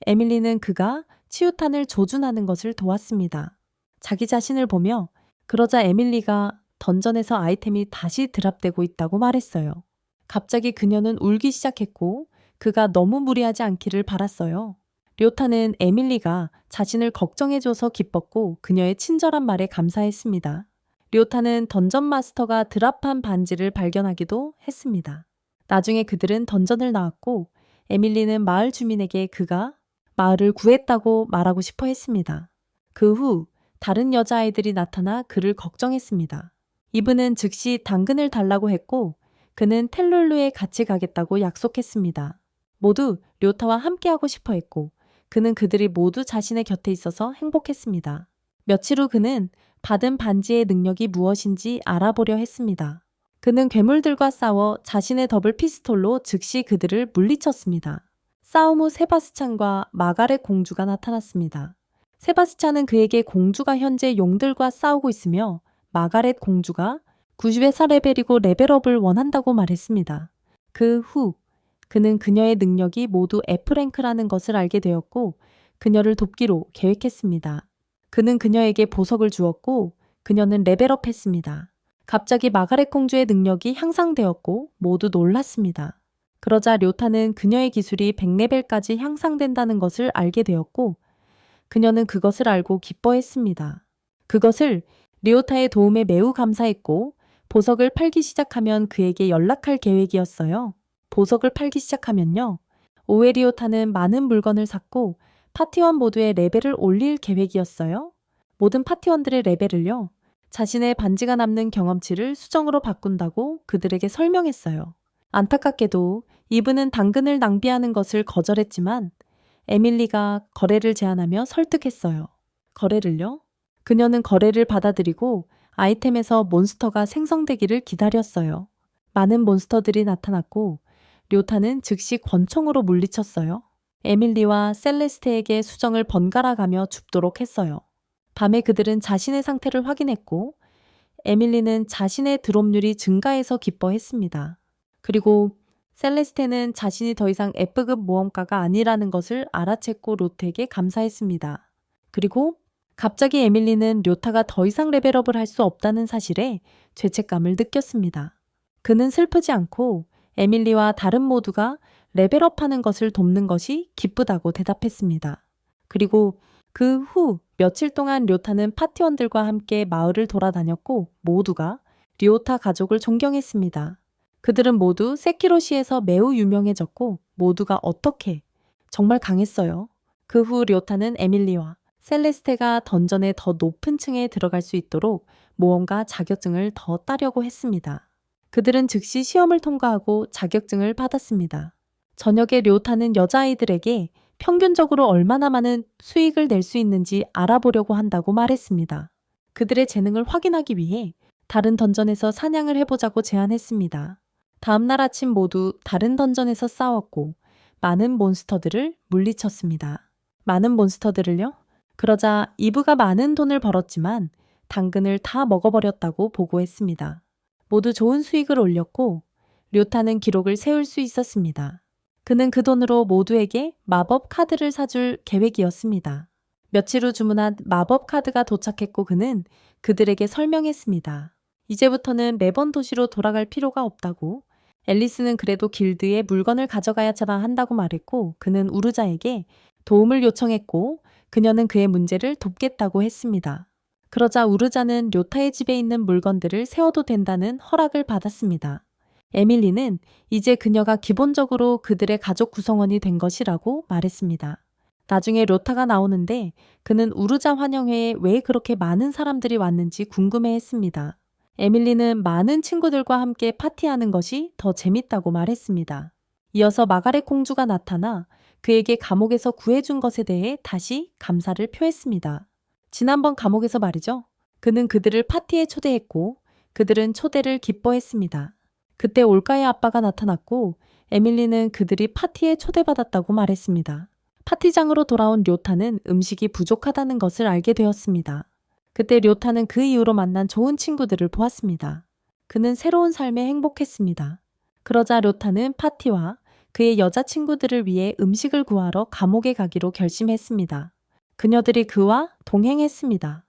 에밀리는 그가 치유탄을 조준하는 것을 도왔습니다. 자기 자신을 보며 그러자 에밀리가 던전에서 아이템이 다시 드랍되고 있다고 말했어요. 갑자기 그녀는 울기 시작했고 그가 너무 무리하지 않기를 바랐어요. 료타는 에밀리가 자신을 걱정해줘서 기뻤고 그녀의 친절한 말에 감사했습니다. 료타는 던전 마스터가 드랍한 반지를 발견하기도 했습니다. 나중에 그들은 던전을 나왔고 에밀리는 마을 주민에게 그가 마을을 구했다고 말하고 싶어 했습니다. 그 후 다른 여자아이들이 나타나 그를 걱정했습니다. 이브는 즉시 당근을 달라고 했고 그는 텔룰루에 같이 가겠다고 약속했습니다. 모두 료타와 함께하고 싶어 했고 그는 그들이 모두 자신의 곁에 있어서 행복했습니다. 며칠 후 그는 받은 반지의 능력이 무엇인지 알아보려 했습니다. 그는 괴물들과 싸워 자신의 더블 피스톨로 즉시 그들을 물리쳤습니다. 싸움 후 세바스찬과 마가렛 공주가 나타났습니다. 세바스찬은 그에게 공주가 현재 용들과 싸우고 있으며 마가렛 공주가 90회사 레벨이고 레벨업을 원한다고 말했습니다. 그 후 그는 그녀의 능력이 모두 F랭크라는 것을 알게 되었고 그녀를 돕기로 계획했습니다. 그는 그녀에게 보석을 주었고 그녀는 레벨업했습니다. 갑자기 마가렛 공주의 능력이 향상되었고 모두 놀랐습니다. 그러자 료타는 그녀의 기술이 100레벨까지 향상된다는 것을 알게 되었고 그녀는 그것을 알고 기뻐했습니다. 그것을 료타의 도움에 매우 감사했고 보석을 팔기 시작하면 그에게 연락할 계획이었어요. 보석을 팔기 시작하면요. 오에리오타는 많은 물건을 샀고 파티원 모두의 레벨을 올릴 계획이었어요. 모든 파티원들의 레벨을요. 자신의 반지가 남는 경험치를 수정으로 바꾼다고 그들에게 설명했어요. 안타깝게도 이브는 당근을 낭비하는 것을 거절했지만 에밀리가 거래를 제안하며 설득했어요. 거래를요? 그녀는 거래를 받아들이고 아이템에서 몬스터가 생성되기를 기다렸어요. 많은 몬스터들이 나타났고 료타는 즉시 권총으로 물리쳤어요. 에밀리와 셀레스테에게 수정을 번갈아 가며 줍도록 했어요. 밤에 그들은 자신의 상태를 확인했고 에밀리는 자신의 드롭률이 증가해서 기뻐했습니다. 그리고 셀레스테는 자신이 더 이상 F급 모험가가 아니라는 것을 알아챘고 로테에게 감사했습니다. 그리고 갑자기 에밀리는 료타가 더 이상 레벨업을 할 수 없다는 사실에 죄책감을 느꼈습니다. 그는 슬프지 않고 에밀리와 다른 모두가 레벨업하는 것을 돕는 것이 기쁘다고 대답했습니다. 그리고 그 후 며칠 동안 료타는 파티원들과 함께 마을을 돌아다녔고 모두가 리오타 가족을 존경했습니다. 그들은 모두 세키로시에서 매우 유명해졌고 모두가 어떻게 정말 강했어요. 그 후 료타는 에밀리와 셀레스테가 던전의 더 높은 층에 들어갈 수 있도록 모험가 자격증을 더 따려고 했습니다. 그들은 즉시 시험을 통과하고 자격증을 받았습니다. 저녁에 료타는 여자아이들에게 평균적으로 얼마나 많은 수익을 낼 수 있는지 알아보려고 한다고 말했습니다. 그들의 재능을 확인하기 위해 다른 던전에서 사냥을 해보자고 제안했습니다. 다음날 아침 모두 다른 던전에서 싸웠고 많은 몬스터들을 물리쳤습니다. 많은 몬스터들을요? 그러자 이브가 많은 돈을 벌었지만 당근을 다 먹어버렸다고 보고했습니다. 모두 좋은 수익을 올렸고 료타는 기록을 세울 수 있었습니다. 그는 그 돈으로 모두에게 마법 카드를 사줄 계획이었습니다. 며칠 후 주문한 마법 카드가 도착했고 그는 그들에게 설명했습니다. 이제부터는 매번 도시로 돌아갈 필요가 없다고 앨리스는 그래도 길드에 물건을 가져가야 한다고 말했고 그는 우르자에게 도움을 요청했고 그녀는 그의 문제를 돕겠다고 했습니다. 그러자 우르자는 료타의 집에 있는 물건들을 세워도 된다는 허락을 받았습니다. 에밀리는 이제 그녀가 기본적으로 그들의 가족 구성원이 된 것이라고 말했습니다. 나중에 료타가 나오는데 그는 우르자 환영회에 왜 그렇게 많은 사람들이 왔는지 궁금해했습니다. 에밀리는 많은 친구들과 함께 파티하는 것이 더 재밌다고 말했습니다. 이어서 마가렛 공주가 나타나 그에게 감옥에서 구해준 것에 대해 다시 감사를 표했습니다. 지난번 감옥에서 말이죠. 그는 그들을 파티에 초대했고 그들은 초대를 기뻐했습니다. 그때 올가의 아빠가 나타났고 에밀리는 그들이 파티에 초대받았다고 말했습니다. 파티장으로 돌아온 료타는 음식이 부족하다는 것을 알게 되었습니다. 그때 료타는 그 이후로 만난 좋은 친구들을 보았습니다. 그는 새로운 삶에 행복했습니다. 그러자 료타는 파티와 그의 여자친구들을 위해 음식을 구하러 감옥에 가기로 결심했습니다. 그녀들이 그와 동행했습니다.